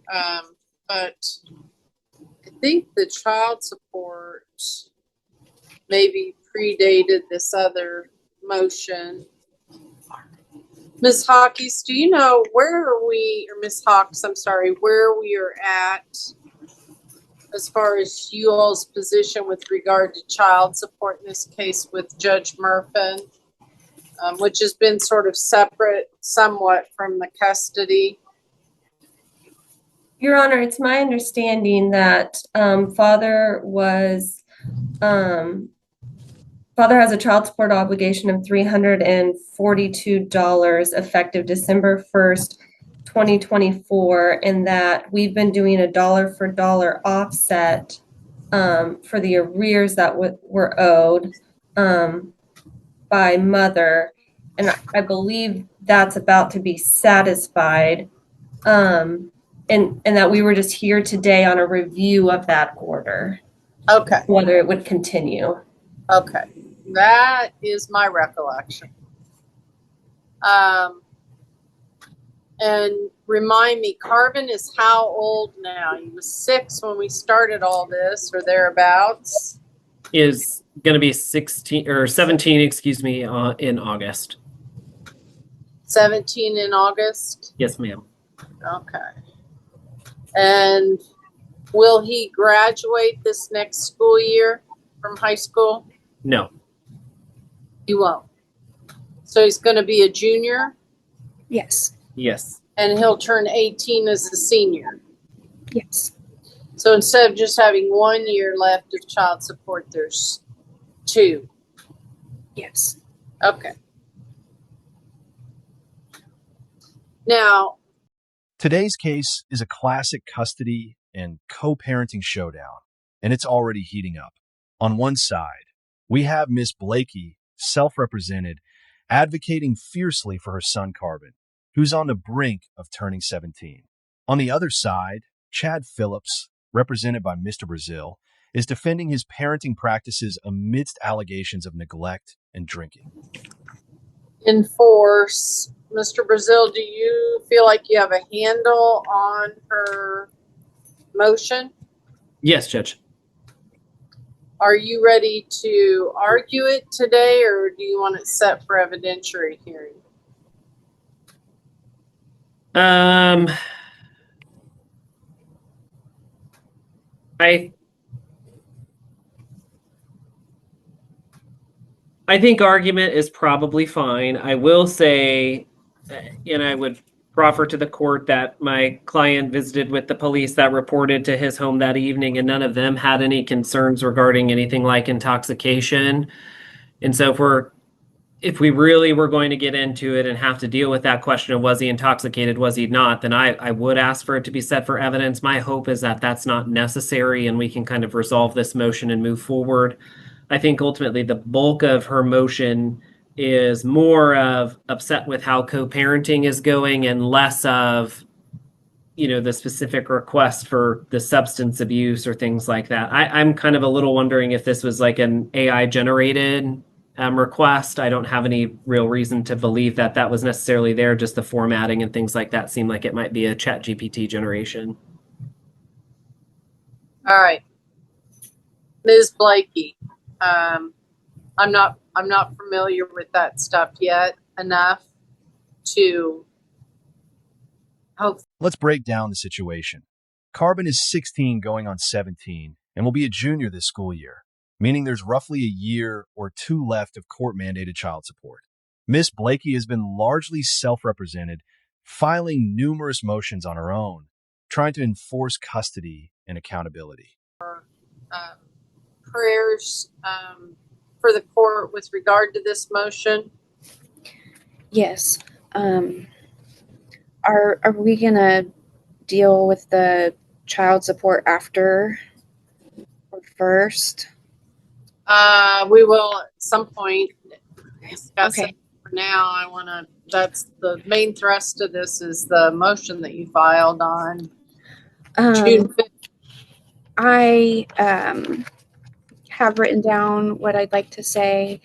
But I think the child support maybe predated this other motion. Ms. Hawkes, do you know where are we, or Ms. Hawkes, I'm sorry, where we are at as far as you all's position with regard to child support in this case with Judge Murphin, which has been sort of separate somewhat from the custody? Your Honor, it's my understanding that Father has a child support obligation of $342 effective December 1st, 2024, and that we've been doing a dollar for dollar offset for the arrears that were owed by Mother. And I believe that's about to be satisfied. And that we were just here today on a review of that order. Okay. Whether it would continue. Okay. That is my recollection. And remind me, Carbon is how old now? He was 6 when we started all this, or thereabouts. Is going to be 16 or 17, excuse me, in August. 17 in August? Yes, ma'am. Okay. And will he graduate this next school year from high school? No. He won't. So he's going to be a junior? Yes. Yes. And he'll turn 18 as a senior? Yes. So instead of just having 1 year left of child support, there's 2? Yes. Okay. Now, today's case is a classic custody and co-parenting showdown, and it's already heating up. On one side, we have Miss Blakey, self-represented, advocating fiercely for her son Carbon, who's on the brink of turning 17. On the other side, Chad Phillips, represented by Mr. Brazil, is defending his parenting practices amidst allegations of neglect and drinking. enforce. Mr. Brazil, do you feel like you have a handle on her motion? Yes, Judge. Are you ready to argue it today, or do you want it set for evidentiary hearing? I think argument is probably fine. I will say, and I would proffer to the court that my client visited with the police that reported to his home that evening, and none of them had any concerns regarding anything like intoxication. And so if we really were going to get into it and have to deal with that question of was he intoxicated, was he not, then I would ask for it to be set for evidence. My hope is that that's not necessary and we can kind of resolve this motion and move forward. I think ultimately the bulk of her motion is more of upset with how co-parenting is going and less of, the specific request for the substance abuse or things like that. I'm kind of a little wondering if this was like an AI generated request. I don't have any real reason to believe that that was necessarily there. Just the formatting and things like that seem like it might be a ChatGPT generation. All right, Ms. Blakey. I'm not familiar with that stuff yet enough to hope. Let's break down the situation. Carbon is 16 going on 17 and will be a junior this school year, meaning there's roughly a year or 2 left of court-mandated child support. Miss Blakey has been largely self-represented, filing numerous motions on her own, trying to enforce custody and accountability. Prayers for the court with regard to this motion? Yes. Are we gonna deal with the child support after or first? We will at some point discuss Okay. it. For now, that's the main thrust of this is the motion that you filed on June 5th. I have written down what I'd like to say.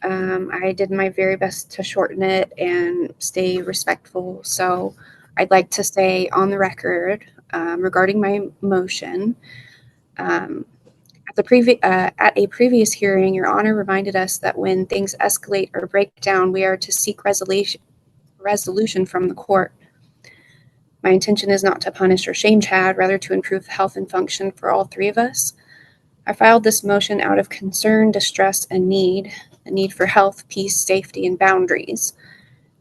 I did my very best to shorten it and stay respectful. So I'd like to say on the record regarding my motion. At a previous hearing, Your Honor reminded us that when things escalate or break down, we are to seek resolution from the court. My intention is not to punish or shame Chad, rather to improve the health and function for all three of us. I filed this motion out of concern, distress, and need. The need for health, peace, safety, and boundaries.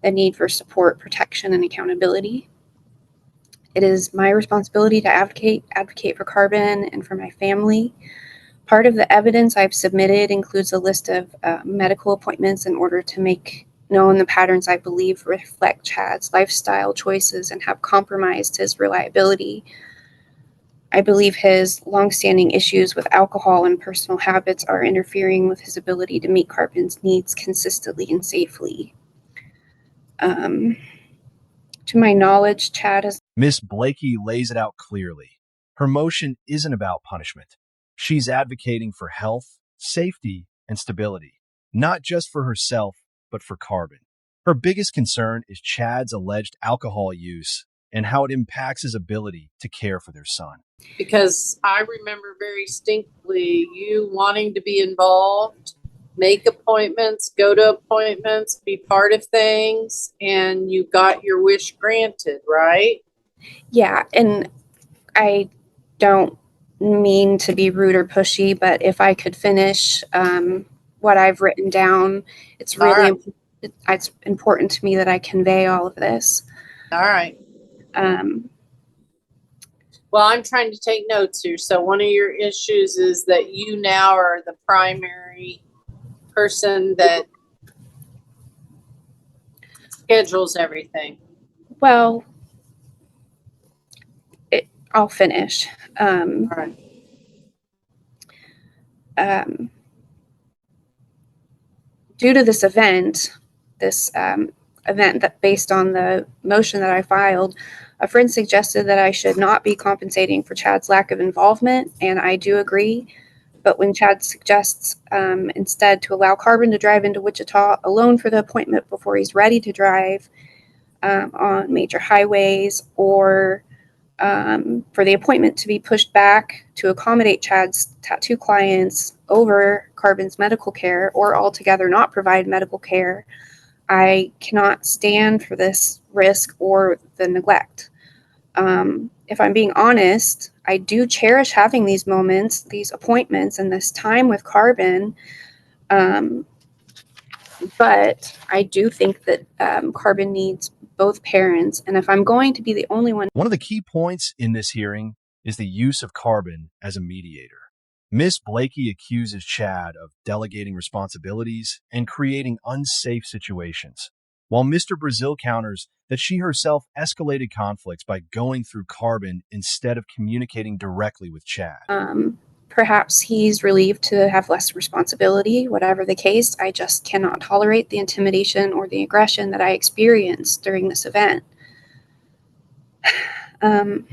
The need for support, protection, and accountability. It is my responsibility to advocate for Carbon and for my family. Part of the evidence I've submitted includes a list of medical appointments in order to make known the patterns I believe reflect Chad's lifestyle choices and have compromised his reliability. I believe his longstanding issues with alcohol and personal habits are interfering with his ability to meet Carbon's needs consistently and safely. To my knowledge, Chad has... Miss Blakey lays it out clearly. Her motion isn't about punishment. She's advocating for health, safety, and stability, not just for herself, but for Carbon. Her biggest concern is Chad's alleged alcohol use and how it impacts his ability to care for their son. Because I remember very distinctly you wanting to be involved, make appointments, go to appointments, be part of things, and you got your wish granted, right? Yeah, and I don't mean to be rude or pushy, but if I could finish what I've written down, it's really it's important to me that I convey all of this. All right. Well, I'm trying to take notes here. So one of your issues is that you now are the primary person that schedules everything. Well, I'll finish. All right. Due to this event that based on the motion that I filed, a friend suggested that I should not be compensating for Chad's lack of involvement, and I do agree. But when Chad suggests instead to allow Carbon to drive into Wichita alone for the appointment before he's ready to drive on major highways, or for the appointment to be pushed back to accommodate Chad's tattoo clients over Carbon's medical care, or altogether not provide medical care, I cannot stand for this risk or the neglect. If I'm being honest, I do cherish having these moments, these appointments, and this time with Carbon. But I do think that Carbon needs both parents. And if I'm going to be the only one... One of the key points in this hearing is the use of Carbon as a mediator. Miss Blakey accuses Chad of delegating responsibilities and creating unsafe situations, while Mr. Brazil counters that she herself escalated conflicts by going through Carbon instead of communicating directly with Chad. Perhaps he's relieved to have less responsibility. Whatever the case, I just cannot tolerate the intimidation or the aggression that I experienced during this event. What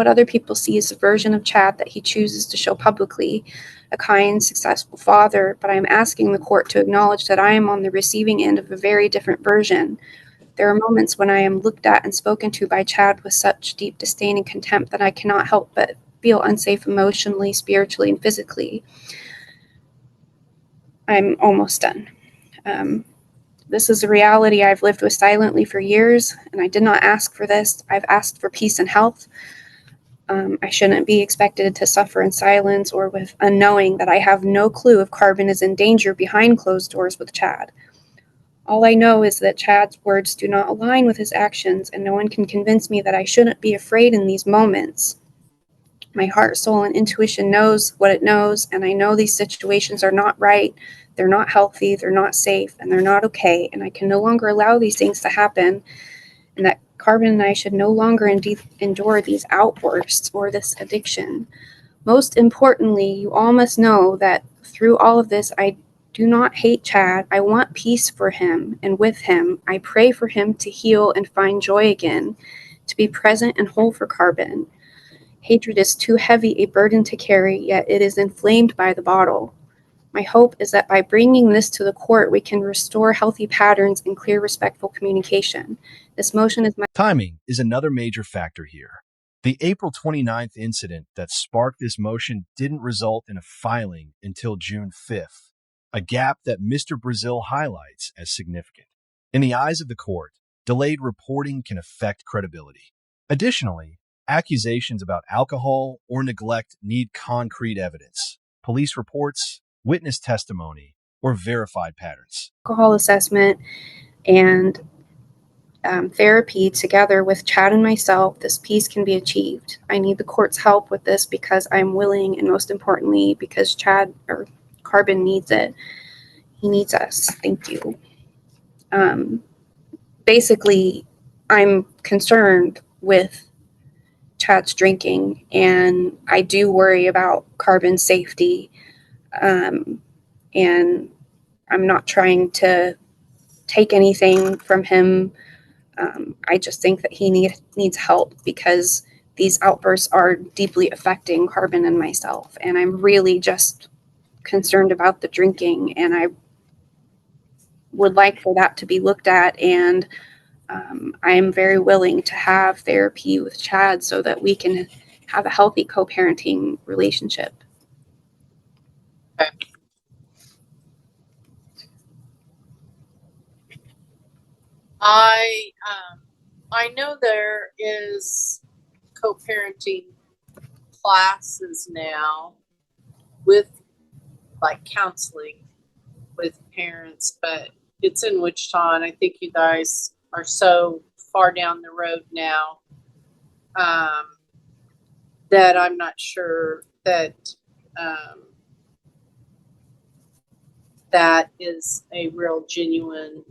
other people see is a version of Chad that he chooses to show publicly, a kind, successful father, but I'm asking the court to acknowledge that I am on the receiving end of a very different version. There are moments when I am looked at and spoken to by Chad with such deep disdain and contempt that I cannot help but feel unsafe emotionally, spiritually, and physically. I'm almost done. This is a reality I've lived with silently for years, and I did not ask for this. I've asked for peace and health. I shouldn't be expected to suffer in silence or with unknowing that I have no clue if Carbon is in danger behind closed doors with Chad. All I know is that Chad's words do not align with his actions, and no one can convince me that I shouldn't be afraid in these moments. My heart, soul, and intuition knows what it knows, and I know these situations are not right, they're not healthy, they're not safe, and they're not okay, and I can no longer allow these things to happen, and that Carbon and I should no longer endure these outbursts or this addiction. Most importantly, you all must know that through all of this, I do not hate Chad. I want peace for him and with him. I pray for him to heal and find joy again, to be present and whole for Carbon. Hatred is too heavy a burden to carry, yet it is inflamed by the bottle. My hope is that by bringing this to the court, we can restore healthy patterns and clear, respectful communication. This motion is my Timing is another major factor here. The April 29th incident that sparked this motion didn't result in a filing until June 5th, a gap that Mr. Brazil highlights as significant. In the eyes of the court, delayed reporting can affect credibility. Additionally, accusations about alcohol or neglect need concrete evidence, police reports, witness testimony, or verified patterns. alcohol assessment and therapy together with Chad and myself, this piece can be achieved. I need the court's help with this because I'm willing, and most importantly, because Chad or Carbon needs it. He needs us. Thank you. Basically, I'm concerned with Chad's drinking, and I do worry about Carbon's safety. And I'm not trying to take anything from him. I just think that he needs help because these outbursts are deeply affecting Carbon and myself. And I'm really just concerned about the drinking, and I would like for that to be looked at. And I am very willing to have therapy with Chad so that we can have a healthy co-parenting relationship. I know there is co-parenting classes now with like counseling with parents, but it's in Wichita, and I think you guys are so far down the road now that I'm not sure that that is a real genuine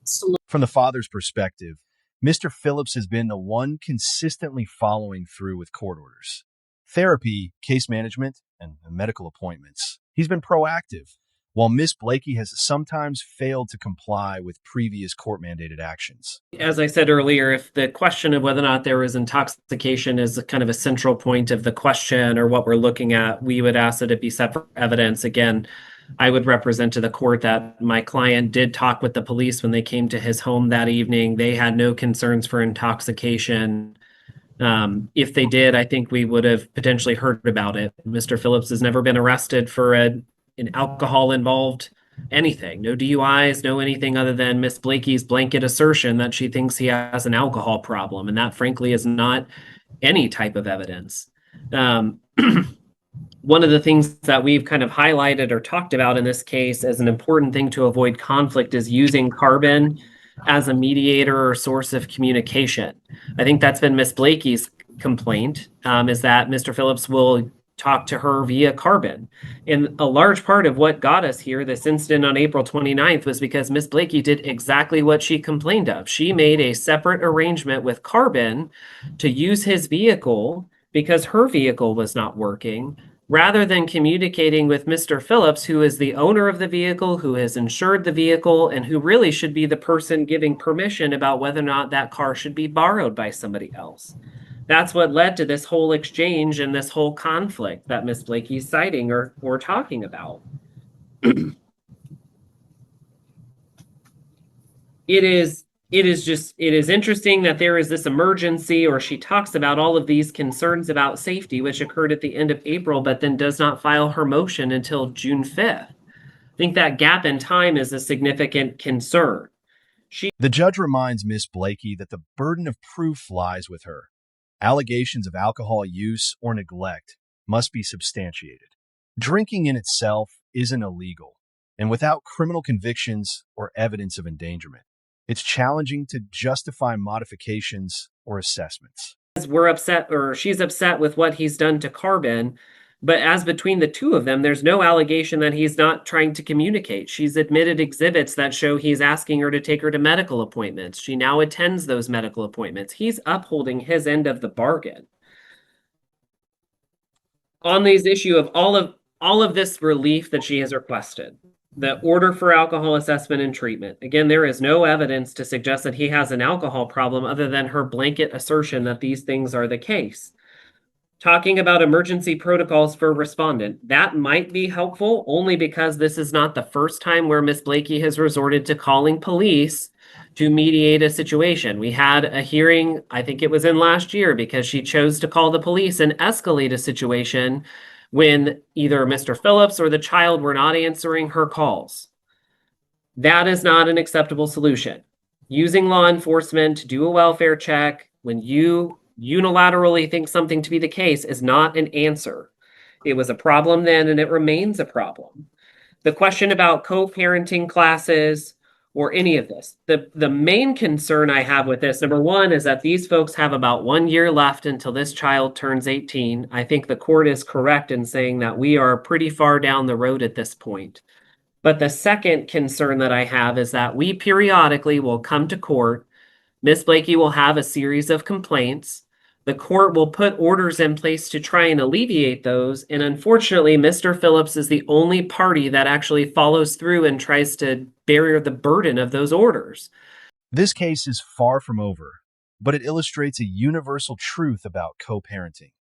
solution. From the father's perspective, Mr. Phillips has been the one consistently following through with court orders, therapy, case management, and medical appointments. He's been proactive, while Miss Blakey has sometimes failed to comply with previous court-mandated actions. As I said earlier, if the question of whether or not there was intoxication is kind of a central point of the question or what we're looking at, we would ask that it be separate evidence. Again, I would represent to the court that my client did talk with the police when they came to his home that evening. They had no concerns for intoxication. If they did, I think we would have potentially heard about it. Mr. Phillips has never been arrested for an alcohol-involved anything. No DUIs, no anything other than Miss Blakey's blanket assertion that she thinks he has an alcohol problem. And that, frankly, is not any type of evidence. One of the things that we've kind of highlighted or talked about in this case as an important thing to avoid conflict is using Carbon as a mediator or source of communication. I think that's been Miss Blakey's complaint, is that Mr. Phillips will talk to her via Carbon. And a large part of what got us here, this incident on April 29th, was because Miss Blakey did exactly what she complained of. She made a separate arrangement with Carbon to use his vehicle because her vehicle was not working, rather than communicating with Mr. Phillips, who is the owner of the vehicle, who has insured the vehicle, and who really should be the person giving permission about whether or not that car should be borrowed by somebody else. That's what led to this whole exchange and this whole conflict that Miss Blakey's citing or talking about. It is interesting that there is this emergency, or she talks about all of these concerns about safety, which occurred at the end of April, but then does not file her motion until June 5th. I think that gap in time is a significant concern. The judge reminds Miss Blakey that the burden of proof lies with her. Allegations of alcohol use or neglect must be substantiated. Drinking in itself isn't illegal, and without criminal convictions or evidence of endangerment, it's challenging to justify modifications or assessments. We're upset, or she's upset with what he's done to Carbon, but as between the two of them, there's no allegation that he's not trying to communicate. She's admitted exhibits that show he's asking her to take her to medical appointments. She now attends those medical appointments. He's upholding his end of the bargain. On these issue of all of this relief that she has requested, the order for alcohol assessment and treatment. Again, there is no evidence to suggest that he has an alcohol problem other than her blanket assertion that these things are the case. talking about emergency protocols for respondent. That might be helpful only because this is not the first time where Miss Blakey has resorted to calling police to mediate a situation. We had a hearing, I think it was in last year, because she chose to call the police and escalate a situation when either Mr. Phillips or the child were not answering her calls. That is not an acceptable solution. Using law enforcement to do a welfare check when you unilaterally think something to be the case is not an answer. It was a problem then, and it remains a problem. The question about co-parenting classes or any of this, the main concern I have with this, number one, is that these folks have about 1 year left until this child turns 18. I think the court is correct in saying that we are pretty far down the road at this point. But the second concern that I have is that we periodically will come to court. Miss Blakey will have a series of complaints. The court will put orders in place to try and alleviate those. And unfortunately, Mr. Phillips is the only party that actually follows through and tries to bear the burden of those orders. This case is far from over, but it illustrates a universal truth about co-parenting.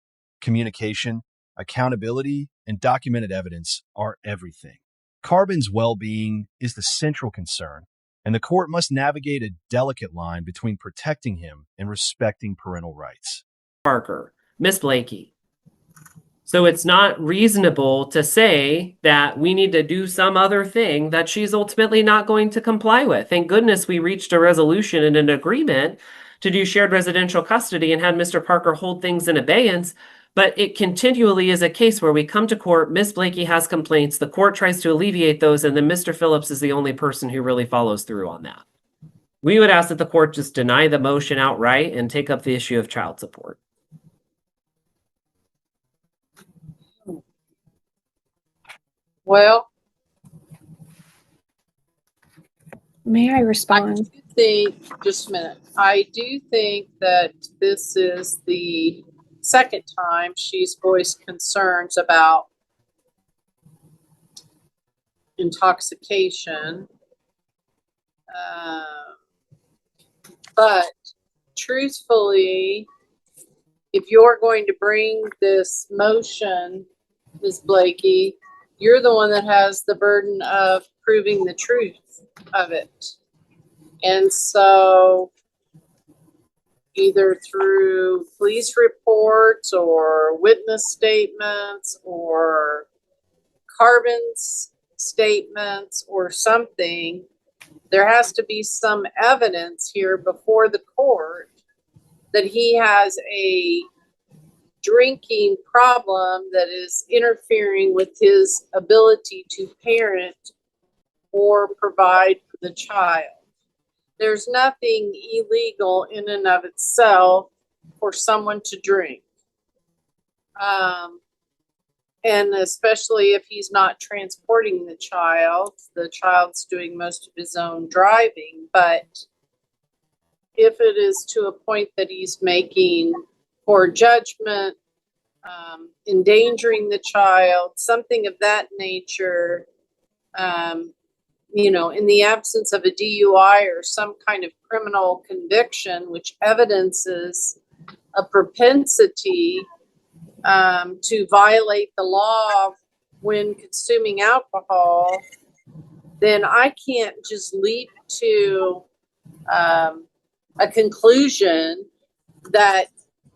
Communication, accountability, and documented evidence are everything. Carbon's well-being is the central concern, and the court must navigate a delicate line between protecting him and respecting parental rights. Parker, Miss Blakey. So it's not reasonable to say that we need to do some other thing that she's ultimately not going to comply with. Thank goodness we reached a resolution and an agreement to do shared residential custody and had Mr. Parker hold things in abeyance. But it continually is a case where we come to court, Miss Blakey has complaints, the court tries to alleviate those, and then Mr. Phillips is the only person who really follows through on that. We would ask that the court just deny the motion outright and take up the issue of child support. Well, May I I respond? do think, just a minute, I do think that this is the second time she's voiced concerns about intoxication. But truthfully, if you're going to bring this motion, Ms. Blakey, you're the one that has the burden of proving the truth of it. And so either through police reports or witness statements or Carbon's statements or something, there has to be some evidence here before the court that he has a drinking problem that is interfering with his ability to parent or provide for the child. There's nothing illegal in and of itself for someone to drink. And especially if he's not transporting the child's doing most of his own driving. But if it is to a point that he's making poor judgment, endangering the child, something of that nature, in the absence of a DUI or some kind of criminal conviction, which evidences a propensity to violate the law when consuming alcohol, then I can't just leap to a conclusion that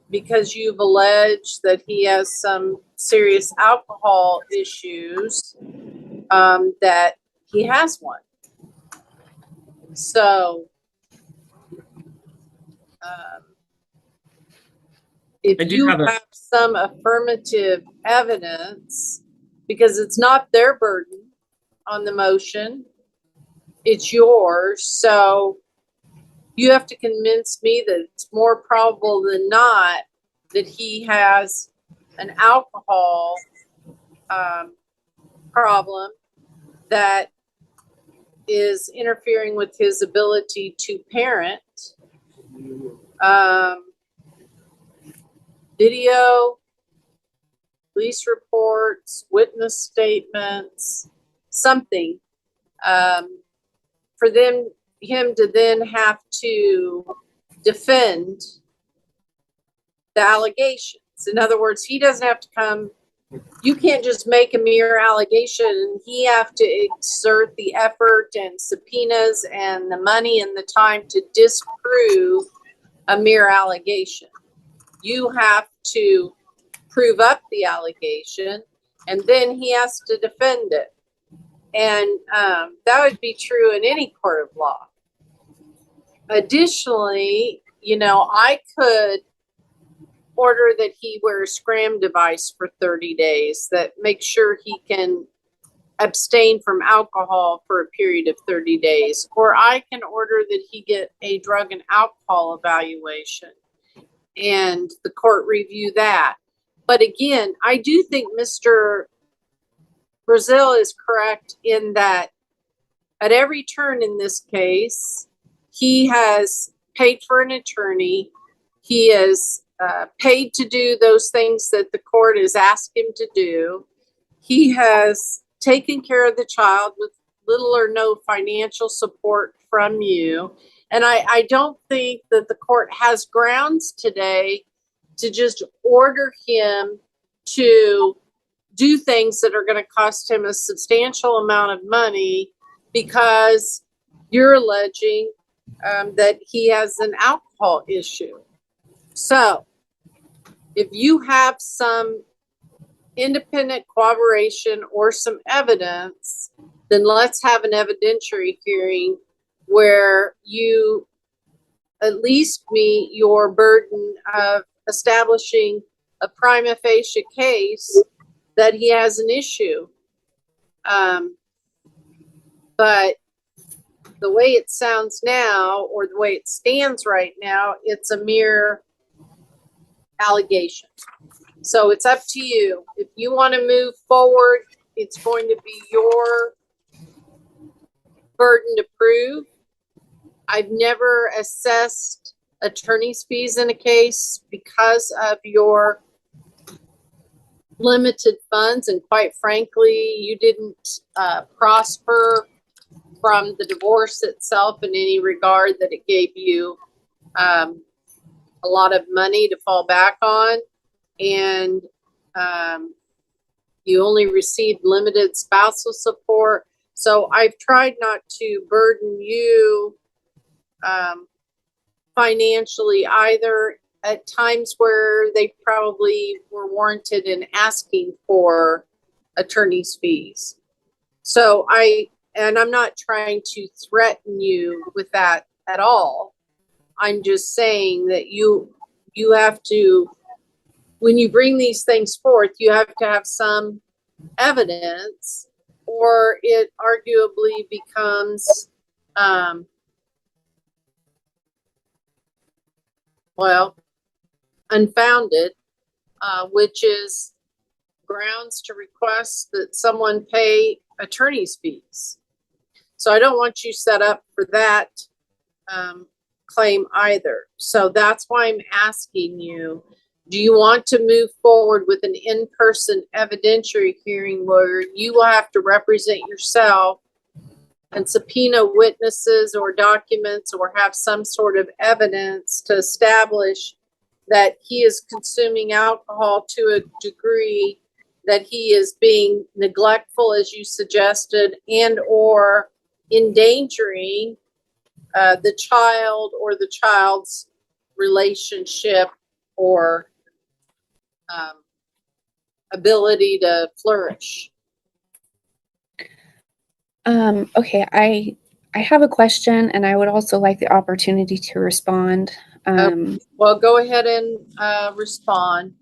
because you've alleged that he has some serious alcohol issues, that he has one. So, if you have some affirmative evidence, because it's not their burden on the motion, it's yours. So you have to convince me that it's more probable than not that he has an alcohol problem that is interfering with his ability to parent. Video, police reports, witness statements, something for him to then have to defend the allegations. In other words, he doesn't have to come. You can't just make a mere allegation. He have to exert the effort and subpoenas and the money and the time to disprove a mere allegation. You have to prove up the allegation, and then he has to defend it. And that would be true in any court of law. Additionally, I could order that he wear a scram device for 30 days that makes sure he can abstain from alcohol for a period of 30 days. Or I can order that he get a drug and alcohol evaluation and the court review that. But again, I do think Mr. Brazil is correct in that at every turn in this case, he has paid for an attorney. He is paid to do those things that the court has asked him to do. He has taken care of the child with little or no financial support from you. And I don't think that the court has grounds today to just order him to do things that are going to cost him a substantial amount of money because you're alleging that he has an alcohol issue. So if you have some independent corroboration or some evidence, then let's have an evidentiary hearing where you at least meet your burden of establishing a prima facie case that he has an issue. But the way it sounds now, or the way it stands right now, it's a mere allegation. So it's up to you. If you want to move forward, it's going to be your burden to prove. I've never assessed attorney's fees in a case because of your limited funds, and quite frankly, you didn't prosper from the divorce itself in any regard that it gave you a lot of money to fall back on, and you only received limited spousal support. So I've tried not to burden you financially either, at times where they probably were warranted in asking for attorney's fees. So I'm not trying to threaten you with that at all. I'm just saying that you have to, when you bring these things forth, you have to have some evidence, or it arguably becomes, unfounded, which is grounds to request that someone pay attorney's fees. So I don't want you set up for that claim either. So that's why I'm asking you, do you want to move forward with an in-person evidentiary hearing where you will have to represent yourself and subpoena witnesses or documents or have some sort of evidence to establish that he is consuming alcohol to a degree that he is being neglectful, as you suggested, and or endangering the child or the child's relationship or ability to flourish? Okay, I have a question, and I would also like the opportunity to respond. Well, go ahead and respond.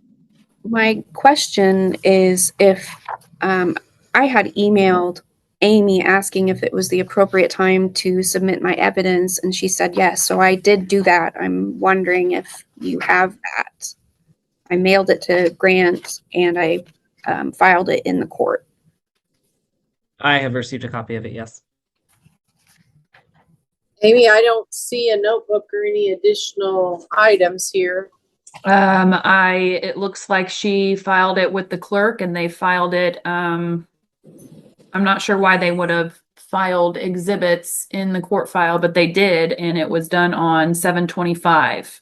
My question is if I had emailed Amy asking if it was the appropriate time to submit my evidence, and she said yes. So I did do that. I'm wondering if you have that. I mailed it to Grant, and I filed it in the court. I have received a copy of it, yes. Amy, I don't see a notebook or any additional items here. It looks like she filed it with the clerk, and they filed it. I'm not sure why they would have filed exhibits in the court file, but they did, and it was done on 7/25.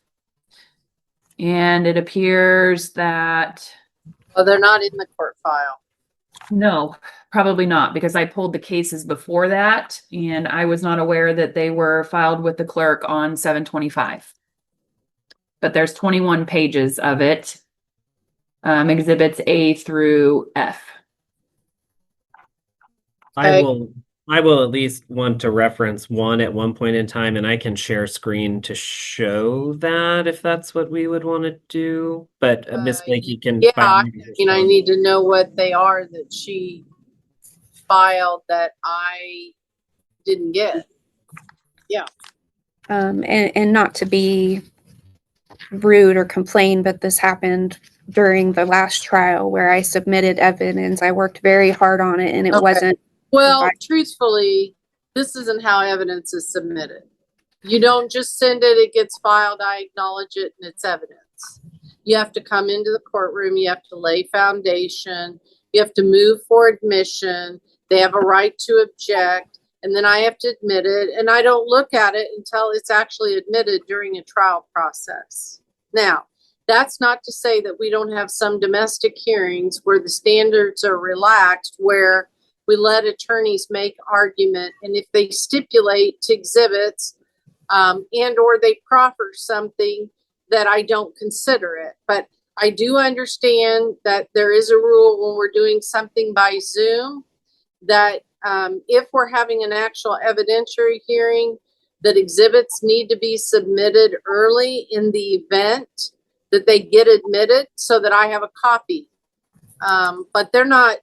And it appears that, Oh, they're not in the court file. no, probably not, because I pulled the cases before that and I was not aware that they were filed with the clerk on 7/25. But there's 21 pages of it, exhibits A through F. I Okay. will at least want to reference one at one point in time, and I can share screen to show that if that's what we would want to do. But Miss Blakey can Yeah, by all I means mean, I respond. need to know what they are that she filed that I didn't get. And not to be rude or complain, but this happened during the last trial where I submitted evidence. I worked very hard on it and it Okay. wasn't. Well, truthfully, this isn't how evidence is submitted. You don't just send it, it gets filed, I acknowledge it, and it's evidence. You have to come into the courtroom, you have to lay foundation, you have to move for admission, they have a right to object, and then I have to admit it, and I don't look at it until it's actually admitted during a trial process. Now, that's not to say that we don't have some domestic hearings where the standards are relaxed, where we let attorneys make argument, and if they stipulate to exhibits and or they proffer something, that I don't consider it. But I do understand that there is a rule when we're doing something by Zoom that if we're having an actual evidentiary hearing, that exhibits need to be submitted early in the event that they get admitted so that I have a copy. But they're not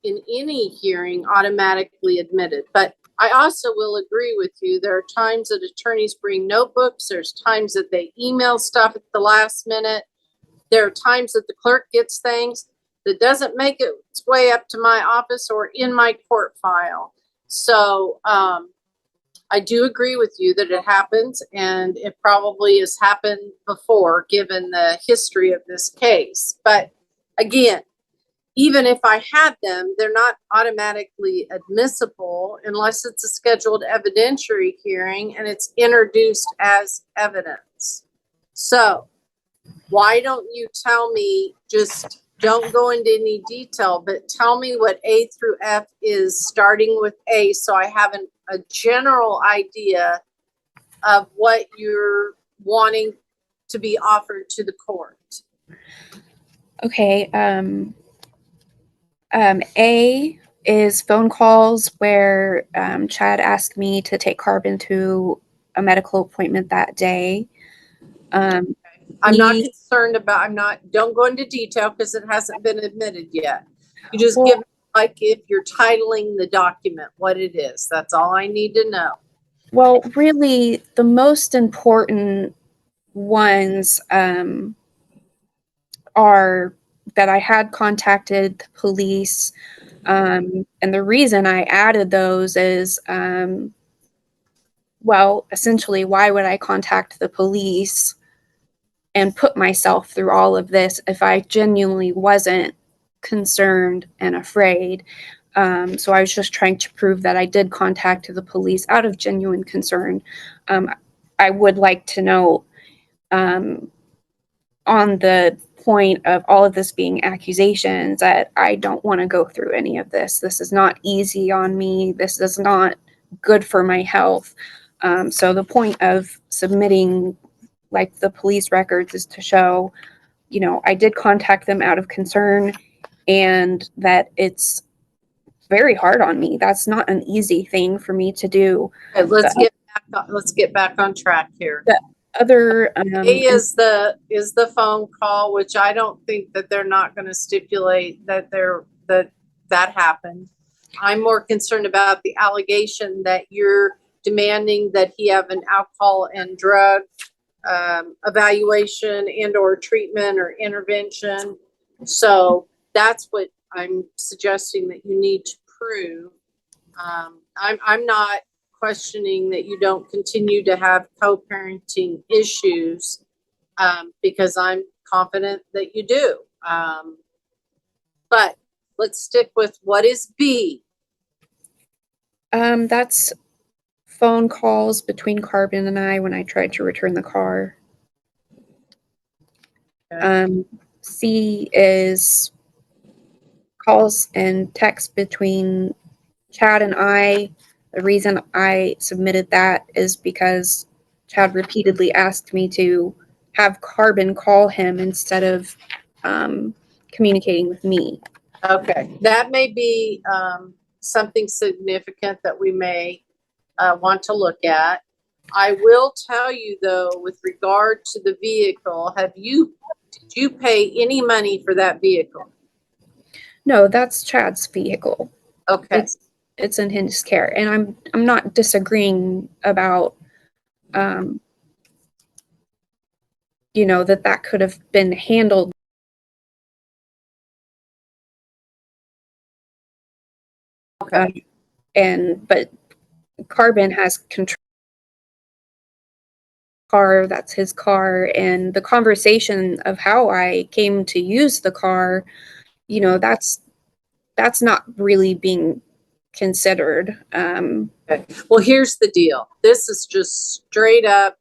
in any hearing automatically admitted. But I also will agree with you. There are times that attorneys bring notebooks. There's times that they email stuff at the last minute. There are times that the clerk gets things that doesn't make its way up to my office or in my court file. So I do agree with you that it happens, and it probably has happened before given the history of this case. But again, even if I had them, they're not automatically admissible unless it's a scheduled evidentiary hearing and it's introduced as evidence. So why don't you tell me, just don't go into any detail, but tell me what A through F is, starting with A, so I have a general idea of what you're wanting to be offered to the court. Okay. A is phone calls where Chad asked me to take Carbon to a medical appointment that day. I'm not concerned about, don't go into detail because it hasn't been admitted yet. You just give me, like, if you're titling the document, what it is. That's all I need to know. Well, really, the most important ones are that I had contacted the police. And the reason I added those is, well, essentially, why would I contact the police and put myself through all of this if I genuinely wasn't concerned and afraid? So I was just trying to prove that I did contact the police out of genuine concern. I would like to know, on the point of all of this being accusations, that I don't want to go through any of this. This is not easy on me. This is not good for my health. So the point of submitting like the police records is to show, I did contact them out of concern and that it's very hard on me. That's not an easy thing for me to do. Okay, let's get back on track here. The other A is the phone call, which I don't think that they're not going to stipulate that that happened. I'm more concerned about the allegation that you're demanding that he have an alcohol and drug evaluation and or treatment or intervention. So that's what I'm suggesting that you need to prove. I'm not questioning that you don't continue to have co-parenting issues, because I'm confident that you do. But let's stick with what is B. That's phone calls between Carbon and I when I tried to return the car. C is calls and texts between Chad and I. The reason I submitted that is because Chad repeatedly asked me to have Carbon call him instead of communicating with me. Okay, that may be something significant that we may want to look at. I will tell you though, with regard to the vehicle, did you pay any money for that vehicle? No, that's Chad's vehicle. Okay. It's in his care, and I'm not disagreeing about you know, that could have been handled. Okay. But Carbon has control car, that's his car, and the conversation of how I came to use the car, you know, that's not really being considered. Okay. Well, here's the deal. This is just straight up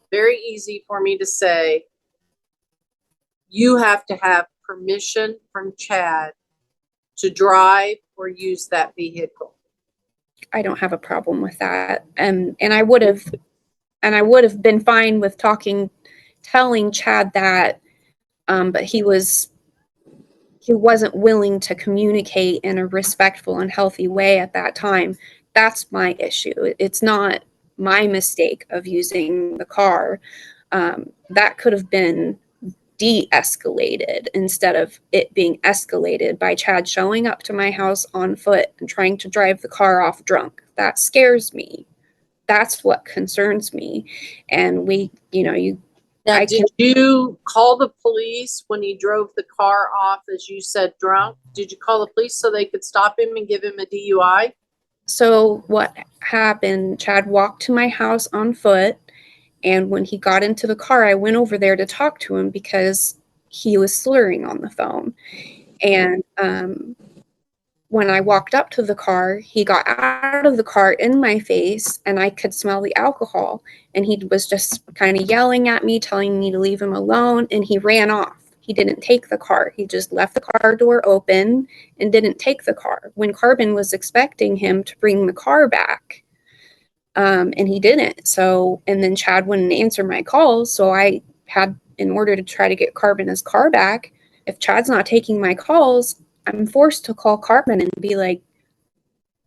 very easy for me to say. You have to have permission from Chad to drive or use that vehicle. I don't have a problem with that. And I would have been fine with telling Chad that, but he wasn't willing to communicate in a respectful and healthy way at that time. That's my issue. It's not my mistake of using the car. That could have been de-escalated instead of it being escalated by Chad showing up to my house on foot and trying to drive the car off drunk. That scares me. That's what concerns me. And Now, did you call the police when he drove the car off, as you said, drunk? Did you call the police so they could stop him and give him a DUI? So what happened, Chad walked to my house on foot, and when he got into the car, I went over there to talk to him because he was slurring on the phone. And when I walked up to the car, he got out of the car in my face, and I could smell the alcohol. And he was just kind of yelling at me, telling me to leave him alone, and he ran off. He didn't take the car. He just left the car door open and didn't take the car. When Carbon was expecting him to bring the car back, and he didn't. So, and then Chad wouldn't answer my calls. So I had, in order to try to get Carbon his car back, if Chad's not taking my calls, I'm forced to call Carbon and be like,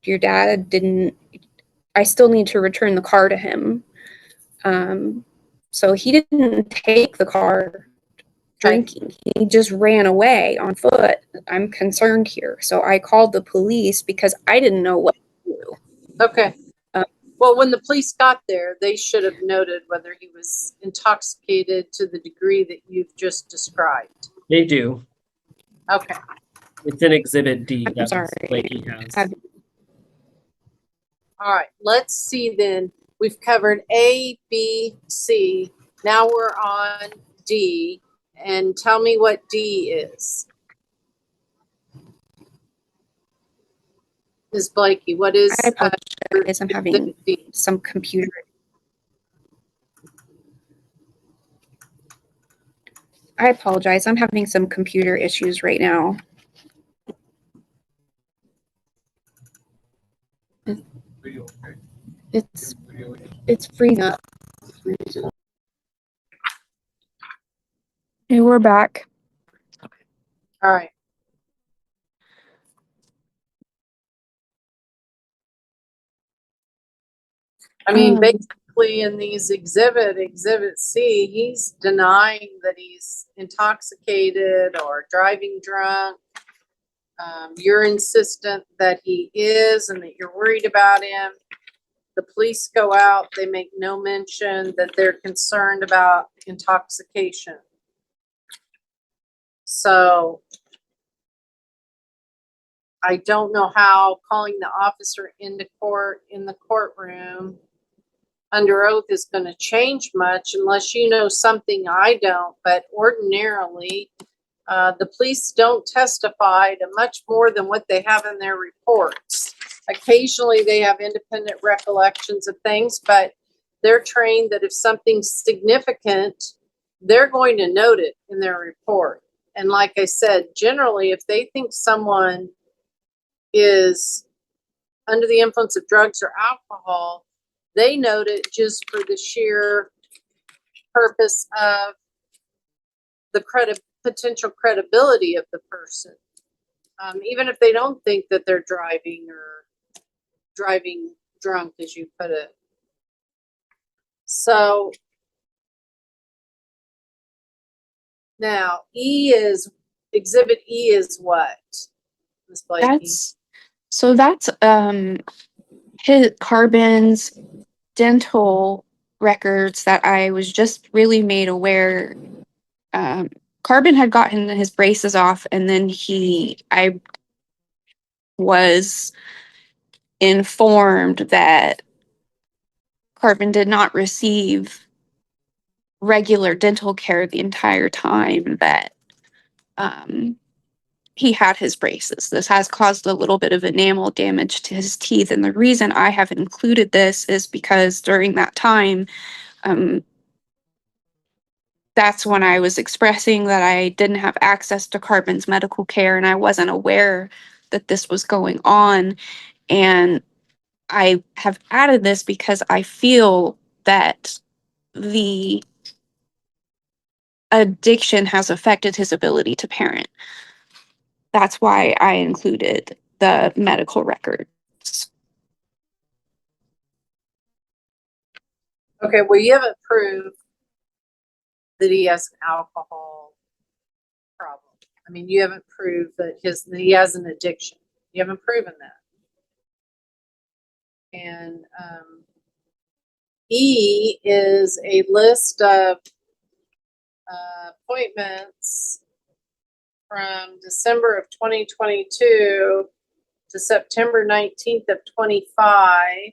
your dad didn't, I still need to return the car to him. So he didn't take the car drinking. He just ran away on foot. I'm concerned here. So I called the police because I didn't know what to do. Okay. Well, when the police got there, they should have noted whether he was intoxicated to the degree that you've just described. They do. Okay. It's in Exhibit D. I'm That's sorry. Blakey has. All right. Let's see then. We've covered A, B, C. Now we're on D. And tell me what D is. Ms. Blakey, what is I apologize. I'm having D? some computer. I apologize. I'm having some computer issues right now. It's freeing up. Hey, we're back. All right. I mean, basically in these exhibit C, he's denying that he's intoxicated or driving drunk. You're insistent that he is and that you're worried about him. The police go out, they make no mention that they're concerned about intoxication. So I don't know how calling the officer into court in the courtroom under oath is going to change much unless you know something I don't. But ordinarily, the police don't testify to much more than what they have in their reports. Occasionally, they have independent recollections of things, but they're trained that if something's significant, they're going to note it in their report. And like I said, generally, if they think someone is under the influence of drugs or alcohol, they note it just for the sheer purpose of the potential credibility of the person. Even if they don't think that they're driving or driving drunk, as you put it. So now Exhibit E is what, Ms. Blakey? That's his Carbon's dental records that I was just really made aware. Carbon had gotten his braces off, and then I was informed that Carbon did not receive regular dental care the entire time that he had his braces. This has caused a little bit of enamel damage to his teeth. And the reason I have included this is because during that time, that's when I was expressing that I didn't have access to Carbon's medical care and I wasn't aware that this was going on. And I have added this because I feel that the addiction has affected his ability to parent. That's why I included the medical records. Okay, well, you haven't proved that he has an alcohol problem. I mean, you haven't proved that he has an addiction. You haven't proven that. And E is a list of appointments from December of 2022 to September 19th of 25.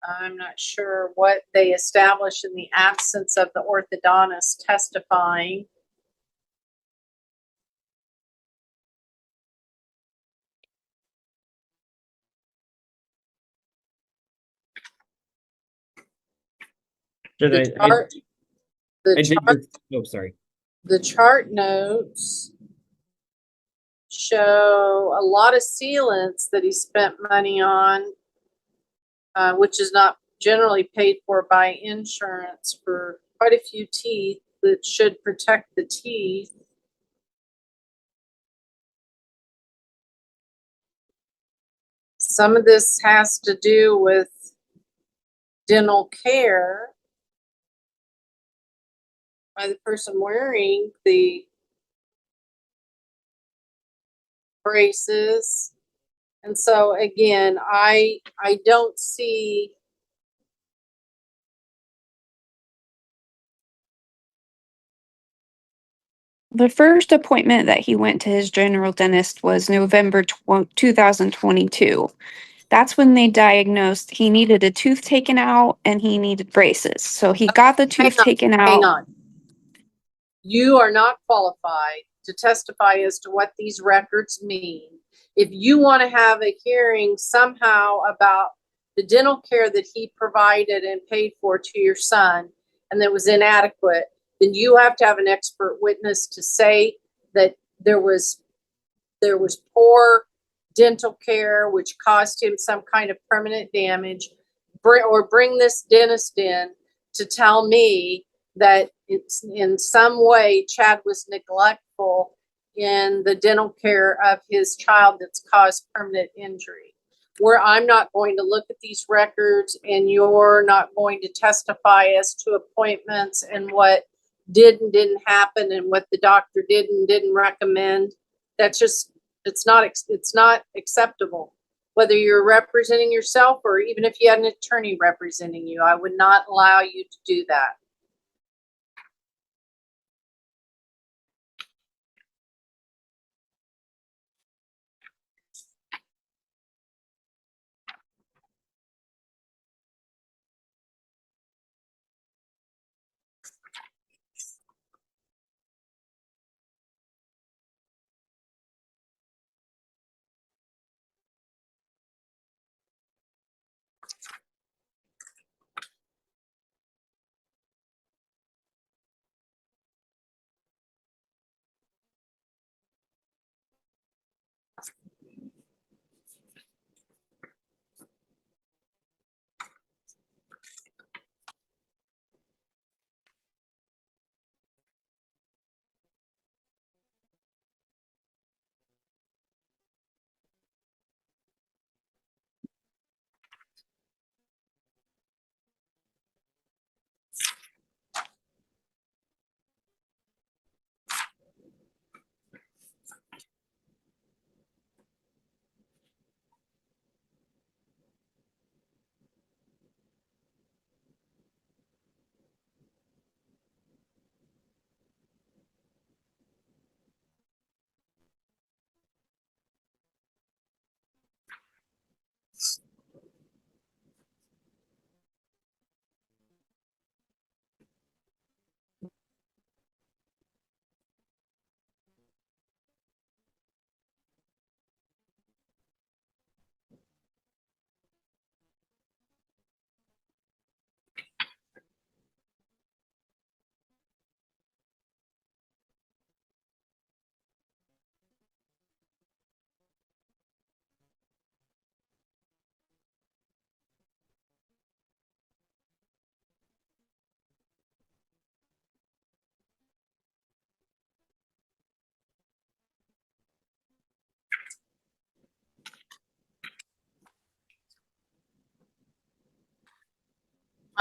I'm not sure what they established in the absence of the orthodontist testifying. Sorry. The chart notes show a lot of sealants that he spent money on, which is not generally paid for by insurance, for quite a few teeth that should protect the teeth. Some of this has to do with dental care by the person wearing the braces. And so again, I don't see the first appointment that he went to his general dentist was November 2022. That's when they diagnosed he needed a tooth taken out and he needed braces. So he got the tooth taken out. Hang on. You are not qualified to testify as to what these records mean. If you want to have a hearing somehow about the dental care that he provided and paid for to your son and that was inadequate, then you have to have an expert witness to say that there was poor dental care which caused him some kind of permanent damage, or bring this dentist in to tell me that it's in some way Chad was neglectful in the dental care of his child that's caused permanent injury. Where I'm not going to look at these records and you're not going to testify as to appointments and what did and didn't happen and what the doctor did and didn't recommend. That's just, it's not acceptable. Whether you're representing yourself or even if you had an attorney representing you, I would not allow you to do that.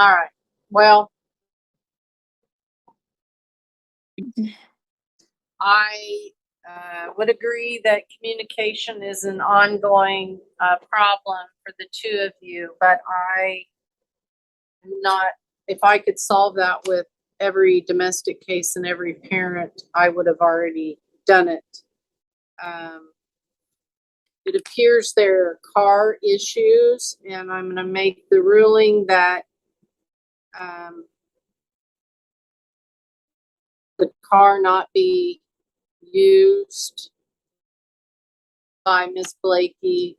All right. Well, I would agree that communication is an ongoing problem for the two of you, but I am not, if I could solve that with every domestic case and every parent, I would have already done it. It appears there are car issues, and I'm going to make the ruling that the car not be used by Miss Blakey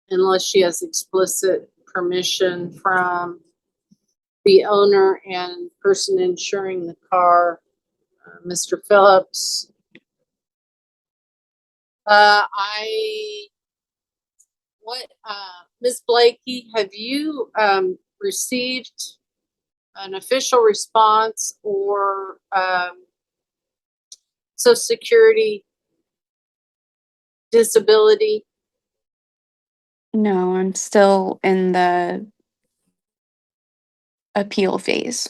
unless she has explicit permission from the owner and person insuring the car, Mr. Phillips. Miss Blakey, have you received an official response or Social Security disability? No, I'm still in the appeal phase.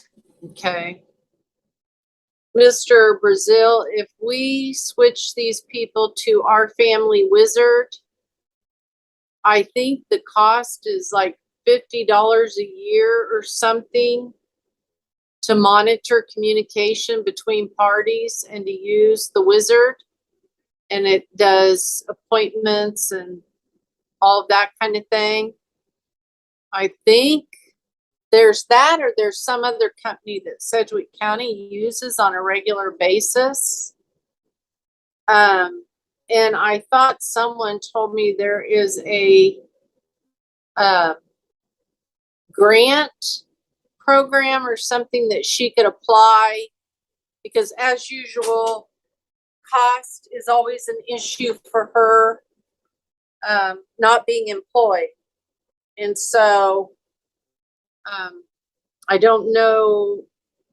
Okay. Mr. Brazil, if we switch these people to our family wizard, I think the cost is like $50 a year or something to monitor communication between parties and to use the wizard. And it does appointments and all of that kind of thing. I think there's that, or there's some other company that Sedgwick County uses on a regular basis. And I thought someone told me there is a grant program or something that she could apply, because as usual, cost is always an issue for her, not being employed. And so I don't know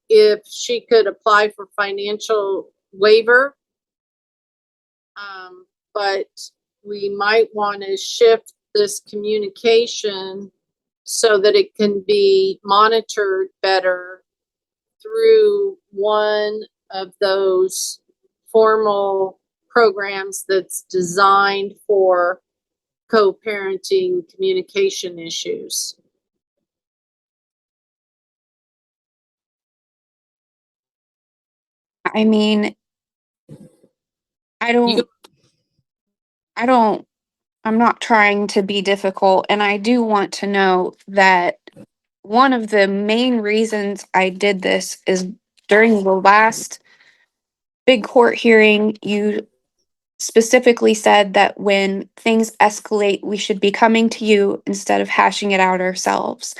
if she could apply for financial waiver, but we might want to shift this communication so that it can be monitored better through one of those formal programs that's designed for co-parenting communication issues. I mean, You- I'm not trying to be difficult, and I do want to know that one of the main reasons I did this is during the last big court hearing, you specifically said that when things escalate, we should be coming to you instead of hashing it out ourselves.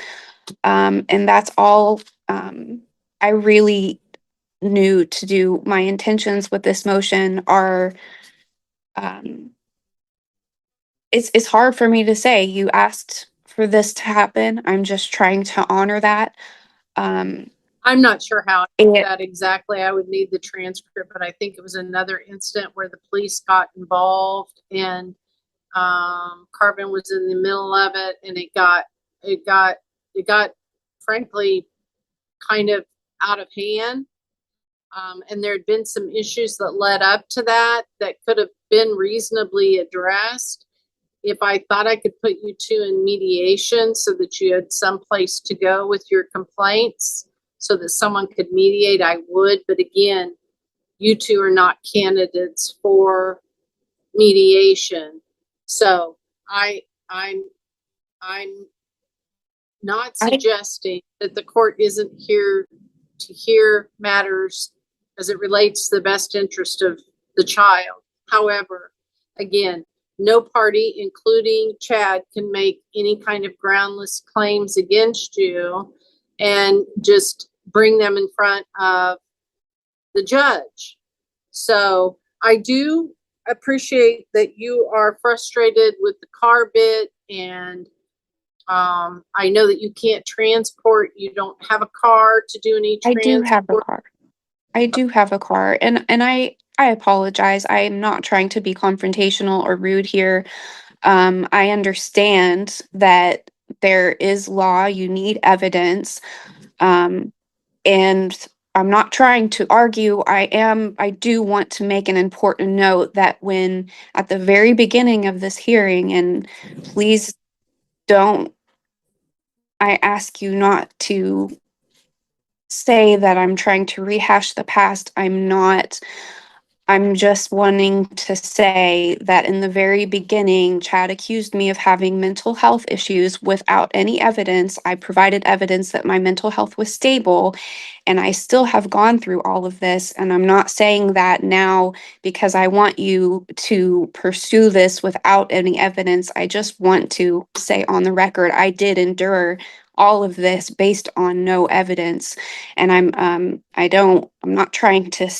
And that's all I really knew to do. My intentions with this motion are it's hard for me to say. You asked for this to happen. I'm just trying to honor that. I'm not sure how I did It, that exactly. I would need the transcript, but I think it was another incident where the police got involved and Carbon was in the middle of it, and it got frankly kind of out of hand. And there had been some issues that led up to that could have been reasonably addressed. If I thought I could put you two in mediation so that you had some place to go with your complaints so that someone could mediate, I would. But again, you two are not candidates for mediation. So I'm not suggesting that the court isn't here to hear matters as it relates to the best interest of the child. However, again, no party, including Chad, can make any kind of groundless claims against you and just bring them in front of the judge. So I do appreciate that you are frustrated with the car bit, and I know that you can't transport. You don't have a car to do any I do transport. have a car. I do have a car, and I apologize. I am not trying to be confrontational or rude here. I understand that there is law, you need evidence. And I'm not trying to argue. I do want to make an important note that when at the very beginning of this hearing, and please don't, I ask you not to say that I'm trying to rehash the past. I'm not. I'm just wanting to say that in the very beginning, Chad accused me of having mental health issues without any evidence. I provided evidence that my mental health was stable, and I still have gone through all of this. And I'm not saying that now because I want you to pursue this without any evidence. I just want to say on the record, I did endure all of this based on no evidence. And I'm not trying to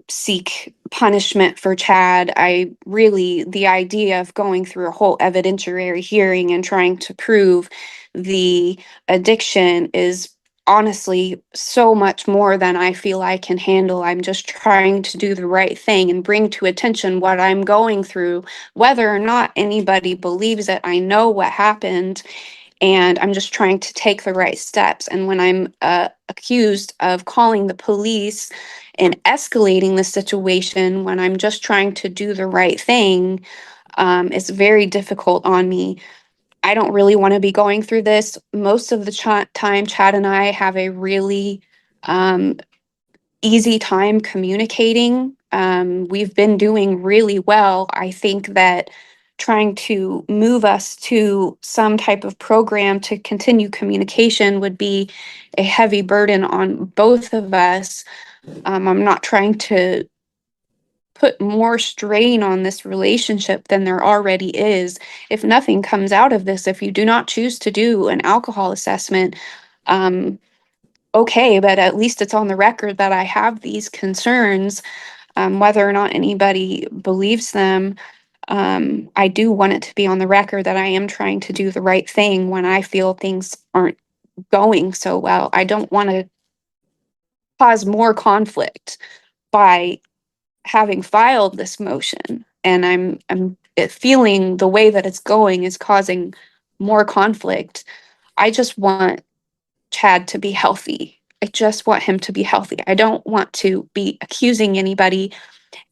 seek punishment for Chad. The idea of going through a whole evidentiary hearing and trying to prove the addiction is honestly so much more than I feel I can handle. I'm just trying to do the right thing and bring to attention what I'm going through, whether or not anybody believes it. I know what happened, and I'm just trying to take the right steps. And when I'm accused of calling the police and escalating the situation when I'm just trying to do the right thing, it's very difficult on me. I don't really want to be going through this. Most of the time, Chad and I have a really um, easy time communicating. We've been doing really well. I think that trying to move us to some type of program to continue communication would be a heavy burden on both of us. I'm not trying to put more strain on this relationship than there already is. If nothing comes out of this, if you do not choose to do an alcohol assessment, okay, but at least it's on the record that I have these concerns, whether or not anybody believes them. I do want it to be on the record that I am trying to do the right thing when I feel things aren't going so well. I don't want to cause more conflict by having filed this motion, and feeling the way that it's going is causing more conflict. I just want Chad to be healthy. I just want him to be healthy. I don't want to be accusing anybody.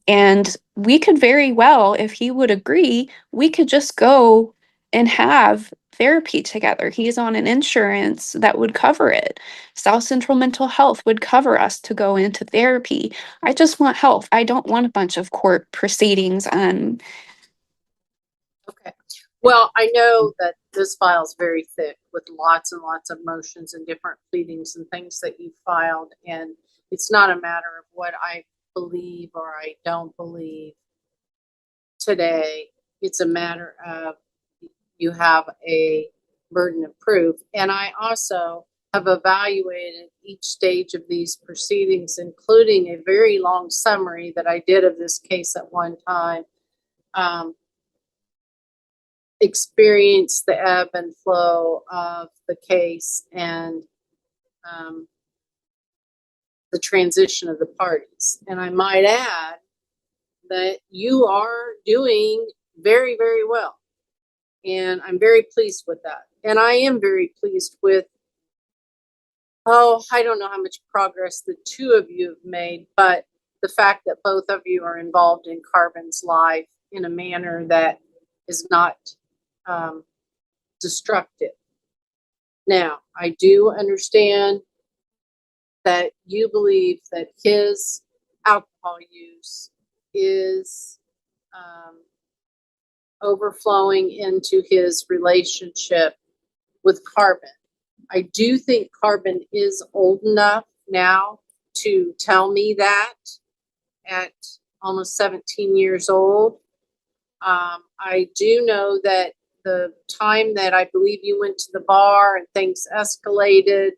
And we could very well, if he would agree, we could just go and have therapy together. He's on an insurance that would cover it. South Central Mental Health would cover us to go into therapy. I just want health. I don't want a bunch of court proceedings. Okay. Well, I know that this file is very thick with lots and lots of motions and different pleadings and things that you filed. And it's not a matter of what I believe or I don't believe today. It's a matter of you have a burden of proof. And I also have evaluated each stage of these proceedings, including a very long summary that I did of this case at one time. Experience the ebb and flow of the case and the transition of the parties. And I might add that you are doing very, very well. And I'm very pleased with that. And I am very pleased with, I don't know how much progress the two of you have made, but the fact that both of you are involved in Carbon's life in a manner that is not destructive. Now, I do understand that you believe that his alcohol use is overflowing into his relationship with Carbon. I do think Carbon is old enough now to tell me that at almost 17 years old. I do know that the time that I believe you went to the bar and things escalated,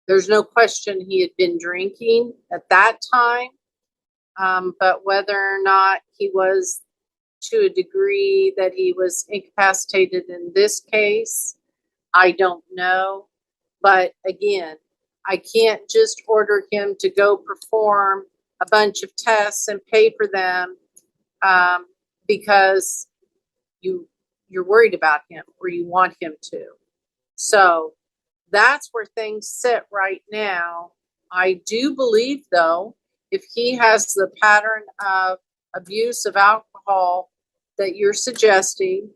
there's no question he had been drinking at that time. But whether or not he was to a degree that he was incapacitated in this case, I don't know. But again, I can't just order him to go perform a bunch of tests and pay for them because you you're worried about him or you want him to. So that's where things sit right now. I do believe, though, if he has the pattern of abuse of alcohol that you're suggesting,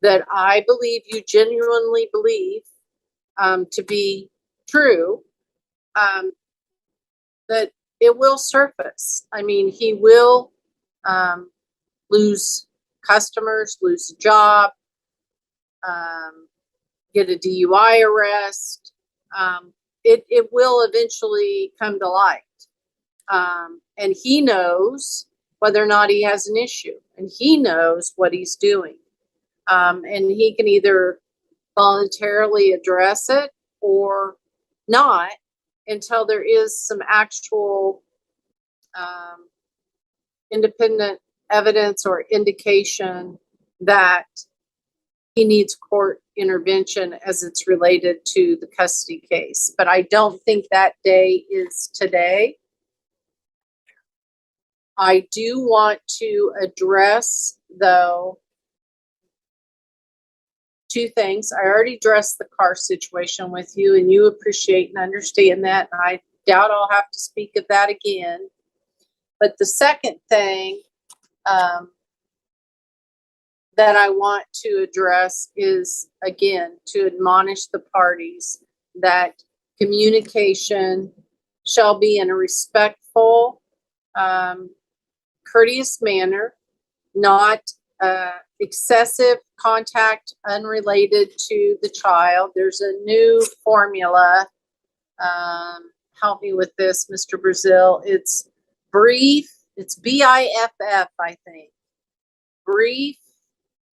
that I believe you genuinely believe to be true, that it will surface. I mean, he will lose customers, lose a job, get a DUI arrest. It will eventually come to light. And he knows whether or not he has an issue, and he knows what he's doing. And he can either voluntarily address it or not until there is some actual independent evidence or indication that he needs court intervention as it's related to the custody case. But I don't think that day is today. I do want to address, though, two things. I already addressed the car situation with you, and you appreciate and understand that. And I doubt I'll have to speak of that again. But the second thing that I want to address is, again, to admonish the parties that communication shall be in a respectful, courteous manner, not excessive contact unrelated to the child. There's a new formula. Help me with this, Mr. Brazil. It's brief. It's BIFF, I think. Brief,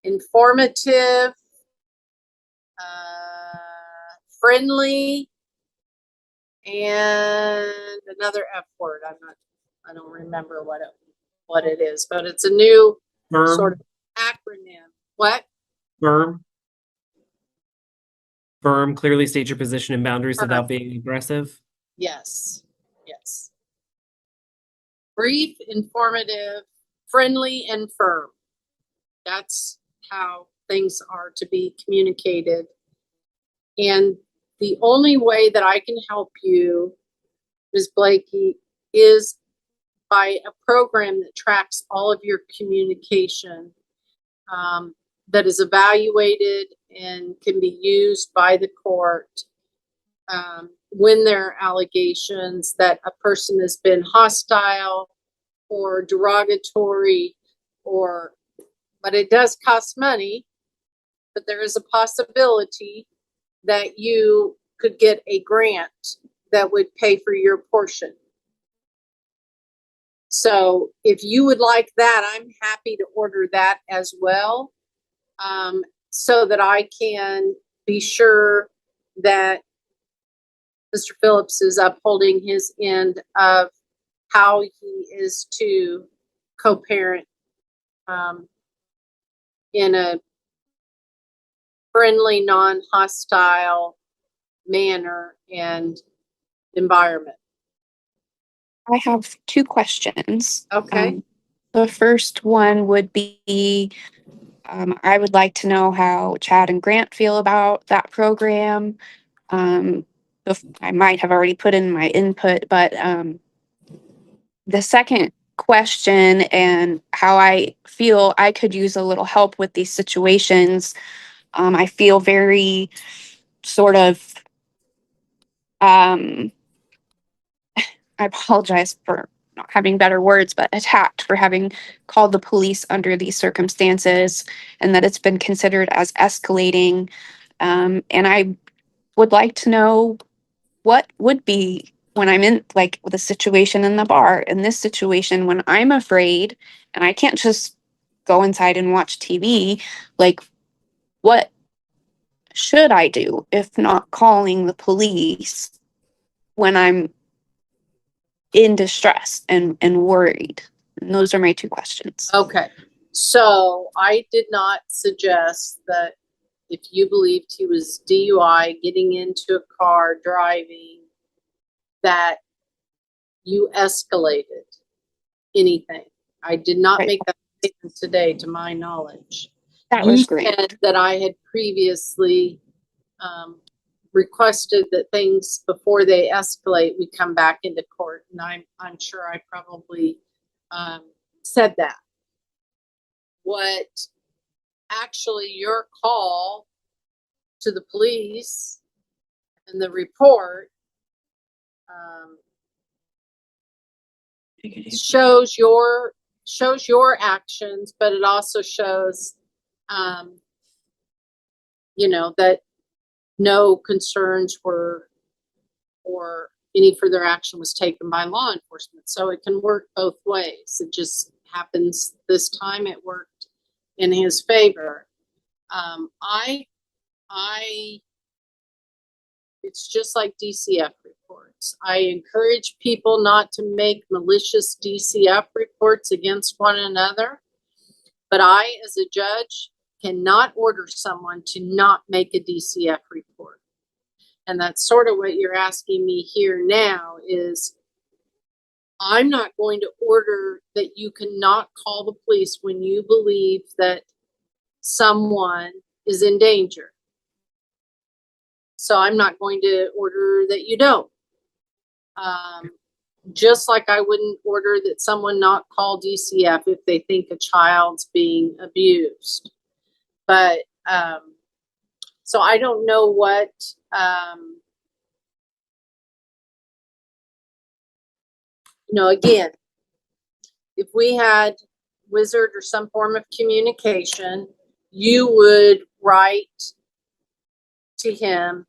informative, friendly, and another F word. I don't remember what it is, but it's a new sort of acronym. What? Firm. Clearly state your position and boundaries without being aggressive. Yes. Yes. Brief, informative, friendly, and firm. That's how things are to be communicated. And the only way that I can help you, Ms. Blakey, is by a program that tracks all of your communication, that is evaluated and can be used by the court when there are allegations that a person has been hostile or derogatory, but it does cost money, but there is a possibility that you could get a grant that would pay for your portion. So if you would like that, I'm happy to order that as well, so that I can be sure that Mr. Phillips is upholding his end of how he is to co-parent in a friendly, non-hostile manner and environment. I have two questions. Okay. The first one would be, I would like to know how Chad and Grant feel about that program. I might have already put in my input, but the second question and how I feel I could use a little help with these situations. I feel very sort of, I apologize for not having better words, but attacked for having called the police under these circumstances, and that it's been considered as escalating. And I would like to know what would be when I'm in like the situation in the bar, in this situation when I'm afraid and I can't just go inside and watch TV, like what should I do if not calling the police when I'm in distress and worried? And those are my two questions. Okay. So I did not suggest that if you believed he was DUI, getting into a car, driving, that you escalated anything. I did not Right. make that statement today, to my knowledge. That was great. And that I had previously requested that things before they escalate, we come back into court. And I'm sure I probably said that. What actually your call to the police and the report shows your actions, but it also shows that no concerns were or any further action was taken by law enforcement. So it can work both ways. It just happens this time it worked in his favor. It's just like DCF reports. I encourage people not to make malicious DCF reports against one another, but I, as a judge, cannot order someone to not make a DCF report. And that's sort of what you're asking me here now is I'm not going to order that you cannot call the police when you believe that someone is in danger. So I'm not going to order that you don't. Just like I wouldn't order that someone not call DCF if they think a child's being abused. But so I don't know what again, if we had Wizard or some form of communication, you would write to him.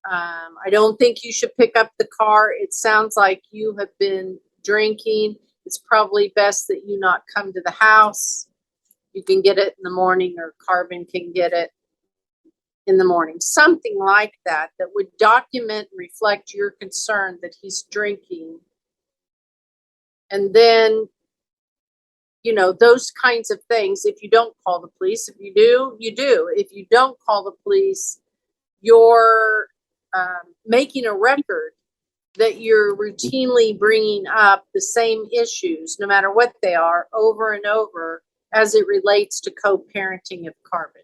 I don't think you should pick up the car. It sounds like you have been drinking. It's probably best that you not come to the house. You can get it in the morning, or Carbon can get it in the morning. Something like that would document and reflect your concern that he's drinking. And then, those kinds of things, if you don't call the police, if you do, you do. If you don't call the police, you're making a record that you're routinely bringing up the same issues, no matter what they are, over and over as it relates to co-parenting of Carbon.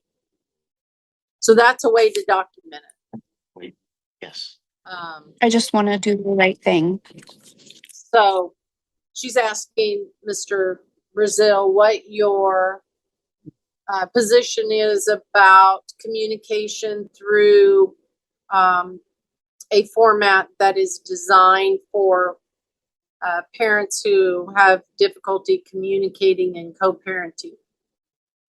So that's a way to document it. Yes. I just want to do the right thing. So she's asking Mr. Brazil what your position is about communication through a format that is designed for parents who have difficulty communicating and co-parenting.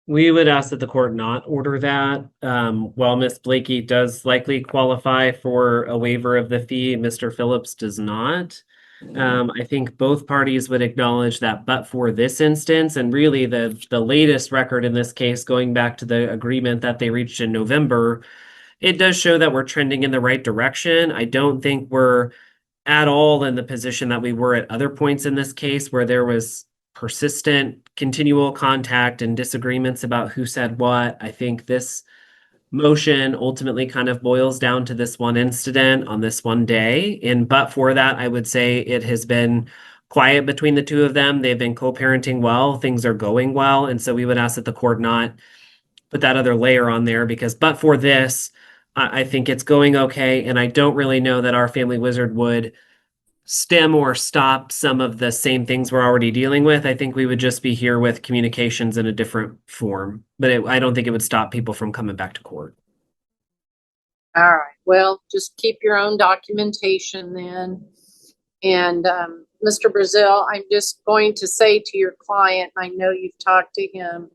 We would ask that the court not order that. While Ms. Blakey does likely qualify for a waiver of the fee, Mr. Phillips does not. I think both parties would acknowledge that, but for this instance, and really the latest record in this case, going back to the agreement that they reached in November, it does show that we're trending in the right direction. I don't think we're at all in the position that we were at other points in this case where there was persistent, continual contact and disagreements about who said what. I think this motion ultimately kind of boils down to this one incident on this one day. And but for that, I would say it has been quiet between the two of them. They've been co-parenting well. Things are going well. And so we would ask that the court not put that other layer on there, because but for this, I think it's going okay. And I don't really know that our family wizard would stem or stop some of the same things we're already dealing with. I think we would just be here with communications in a different form, but I don't think it would stop people from coming back to court. All right. Well, just keep your own documentation then. And Mr. Brazil, I'm just going to say to your client, I know you've talked to him,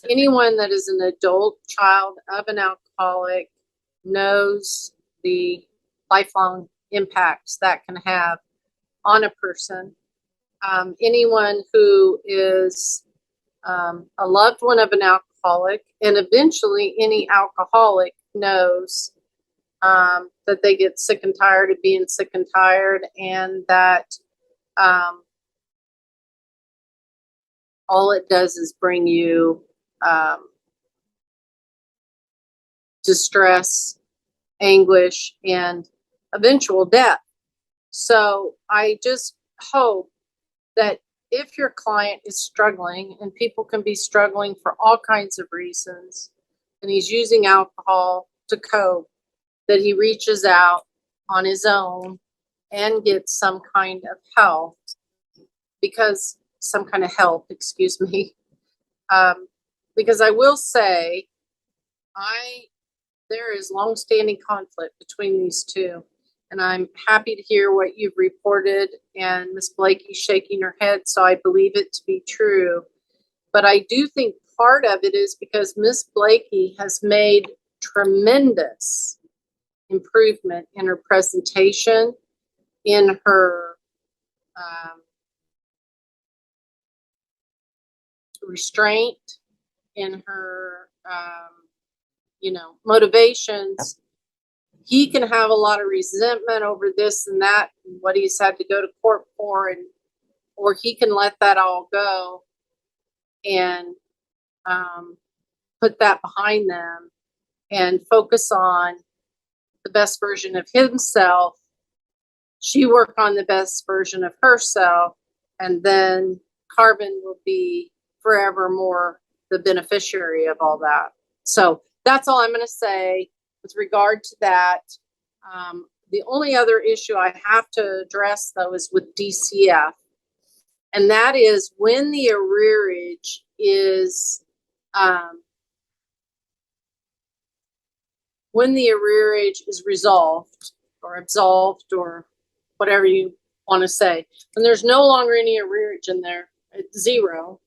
anyone that is an adult child of an alcoholic knows the lifelong impacts that can have on a person. Anyone who is a loved one of an alcoholic, and eventually any alcoholic knows that they get sick and tired of being sick and tired, and that all it does is bring you distress, anguish, and eventual death. So I just hope that if your client is struggling, and people can be struggling for all kinds of reasons, and he's using alcohol to cope, that he reaches out on his own and gets some kind of help, excuse me. Because I will say, there is longstanding conflict between these two. And I'm happy to hear what you've reported, and Miss Blakey shaking her head, so I believe it to be true. But I do think part of it is because Miss Blakey has made tremendous improvement in her presentation, in her restraint, in her motivations. He can have a lot of resentment over this and that, and what he's had to go to court for, or he can let that all go and put that behind them and focus on the best version of himself. She work on the best version of herself, and then Carbon will be forevermore the beneficiary of all that. So that's all I'm going to say with regard to that. The only other issue I have to address, though, is with DCF. And that is when the arrearage is resolved or absolved, or whatever you want to say, when there's no longer any arrearage in there, it's zero,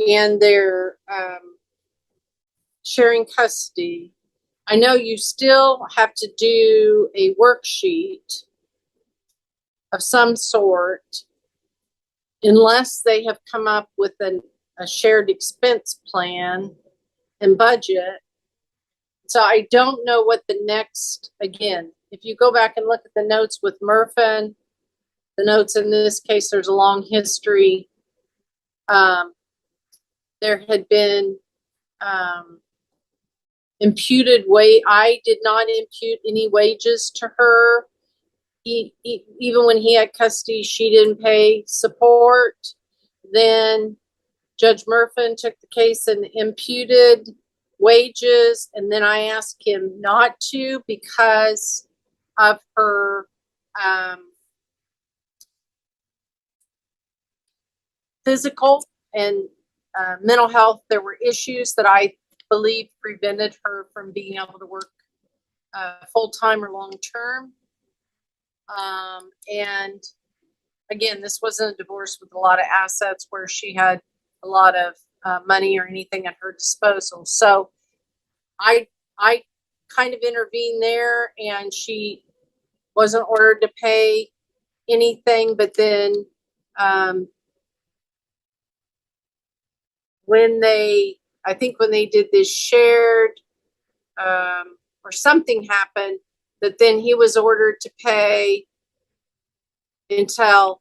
and they're sharing custody. I know you still have to do a worksheet of some sort, unless they have come up with a shared expense plan and budget. So I don't know what the next, again, if you go back and look at the notes with Murphin, the notes in this case, there's a long history. There had been I did not impute any wages to her. Even when he had custody, she didn't pay support. Then Judge Murphin took the case and imputed wages, and then I asked him not to because of her physical and mental health. There were issues that I believe prevented her from being able to work full-time or long-term. And again, this wasn't a divorce with a lot of assets where she had a lot of money or anything at her disposal. So I kind of intervened there, and she wasn't ordered to pay anything. But then when they did this shared or something happened, that then he was ordered to pay until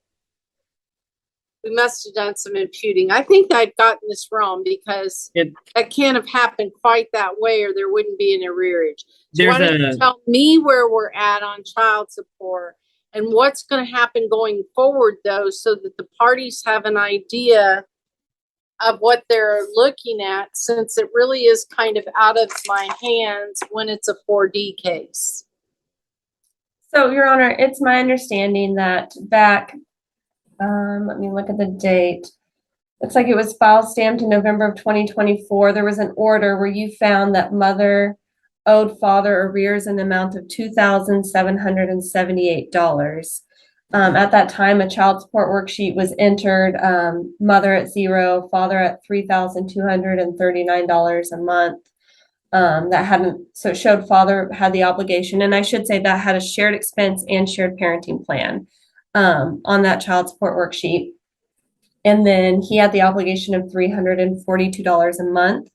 we must have done some imputing. I think I'd gotten this wrong, because that can't have happened quite that way, or there wouldn't be an arrearage. So why don't you tell me where we're at on child support and what's going to happen going forward, though, so that the parties have an idea of what they're looking at, since it really is kind of out of my hands when it's a 4D case. So, Your Honor, it's my understanding that back, let me look at the date. Looks like it was file stamped in November of 2024. There was an order where you found that mother owed father arrears in the amount of $2,778. At that time, a child support worksheet was entered, mother at $0, father at $3,239 a month. So it showed father had the obligation, and I should say that had a shared expense and shared parenting plan on that child support worksheet. And then he had the obligation of $342 a month,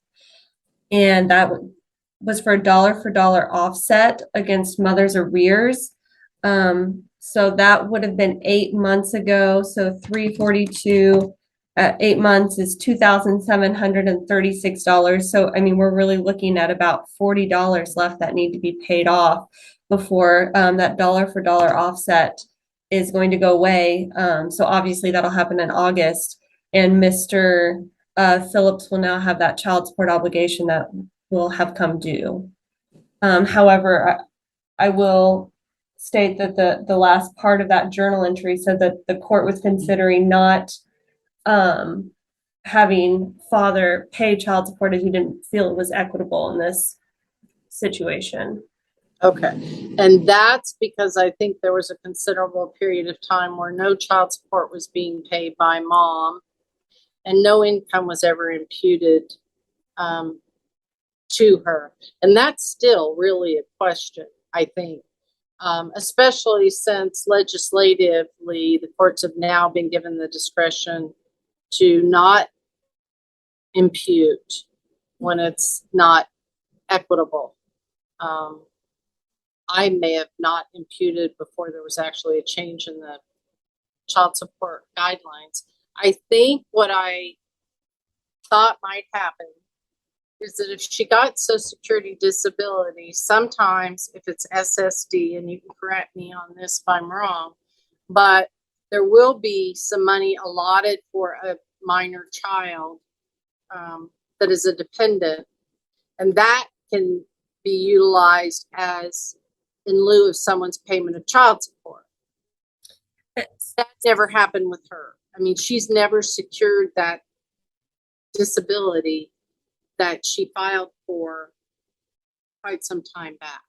and that was for $1 offset against mother's arrears. So that would have been 8 months ago. So 342 at 8 months is $2,736. So, I mean, we're really looking at about $40 left that need to be paid off before that dollar for dollar offset is going to go away. So obviously that'll happen in August, and Mr. Phillips will now have that child support obligation that will have come due. However, I will state that the last part of that journal entry said that the court was considering not having father pay child support if he didn't feel it was equitable in this situation. Okay. And that's because I think there was a considerable period of time where no child support was being paid by mom and no income was ever imputed to her. And that's still really a question, I think, especially since legislatively the courts have now been given the discretion to not impute when it's not equitable. I may have not imputed before there was actually a change in the child support guidelines. I think what I thought might happen is that if she got Social Security disability, sometimes if it's SSD, and you can correct me on this if I'm wrong, but there will be some money allotted for a minor child that is a dependent, and that can be utilized as in lieu of someone's payment of child support. That never happened with her. I mean, she's never secured that disability that she filed for quite some time back.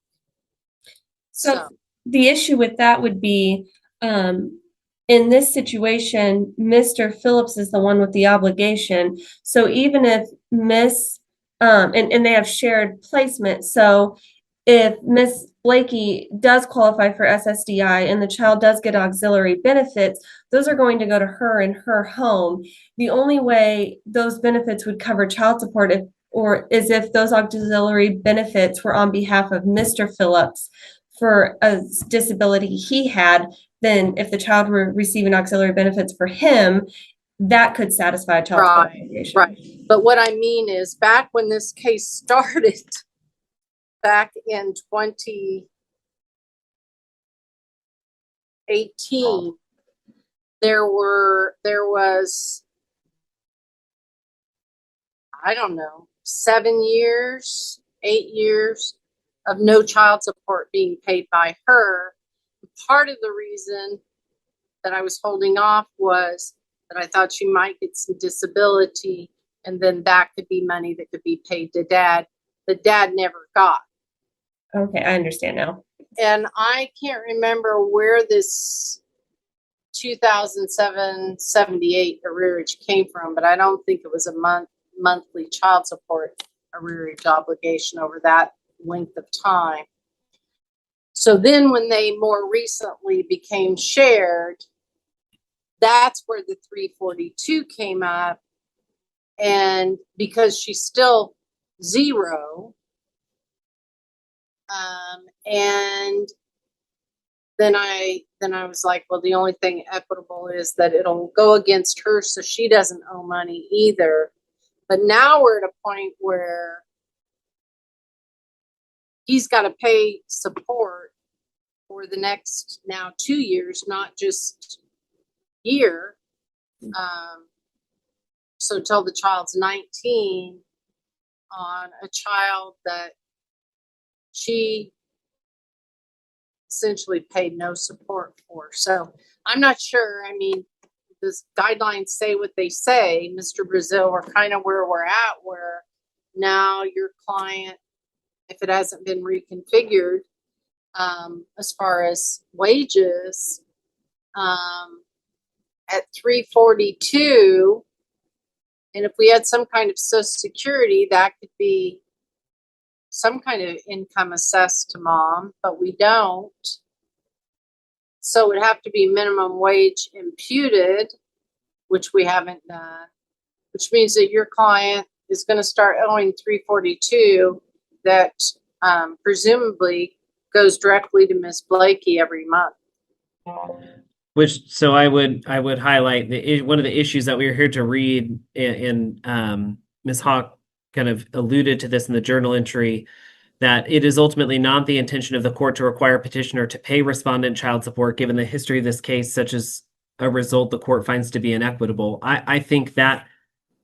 So the issue with that would be, in this situation, Mr. Phillips is the one with the obligation. So even if Miss, and they have shared placement. So if Miss Blakey does qualify for SSDI and the child does get auxiliary benefits, those are going to go to her in her home. The only way those benefits would cover child support is if those auxiliary benefits were on behalf of Mr. Phillips for a disability he had. Then if the child were receiving auxiliary benefits for him, that could satisfy a child support obligation. Right. But what I mean is, back when this case started, back in 2018, there was, I don't know, 7 years, 8 years of no child support being paid by her. Part of the reason that I was holding off was that I thought she might get some disability, and then that could be money that could be paid to dad. But dad never got. Okay, I understand now. And I can't remember where this 2007-78 arrearage came from, but I don't think it was a monthly child support arrearage obligation over that length of time. So then when they more recently became shared, that's where the 342 came up. And because she's still zero, and then I was like, well, the only thing equitable is that it'll go against her so she doesn't owe money either. But now we're at a point where he's got to pay support for the next now 2 years, not just year. So till the child's 19, on a child that she essentially paid no support for. So I'm not sure. I mean, the guidelines say what they say. Mr. Brazil, we're kind of where we're at, where now your client, if it hasn't been reconfigured, as far as wages, at 342, and if we had some kind of Social Security, that could be some kind of income assessed to mom, but we don't. So it would have to be minimum wage imputed, which we haven't done, which means that your client is going to start owing 342 that presumably goes directly to Miss Blakey every month. Which, so I would highlight one of the issues that we were here to read, and Ms. Hawk kind of alluded to this in the journal entry. that it is ultimately not the intention of the court to require petitioner to pay respondent child support given the history of this case, such as a result the court finds to be inequitable. I think that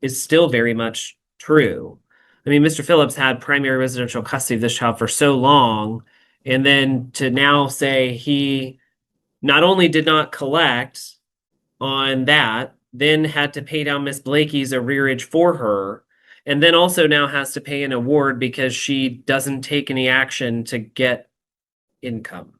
is still very much true. I mean, Mr. Phillips had primary residential custody of this child for so long, and then to now say he not only did not collect on that, then had to pay down Miss Blakey's arrearage for her, and then also now has to pay an award because she doesn't take any action to get income.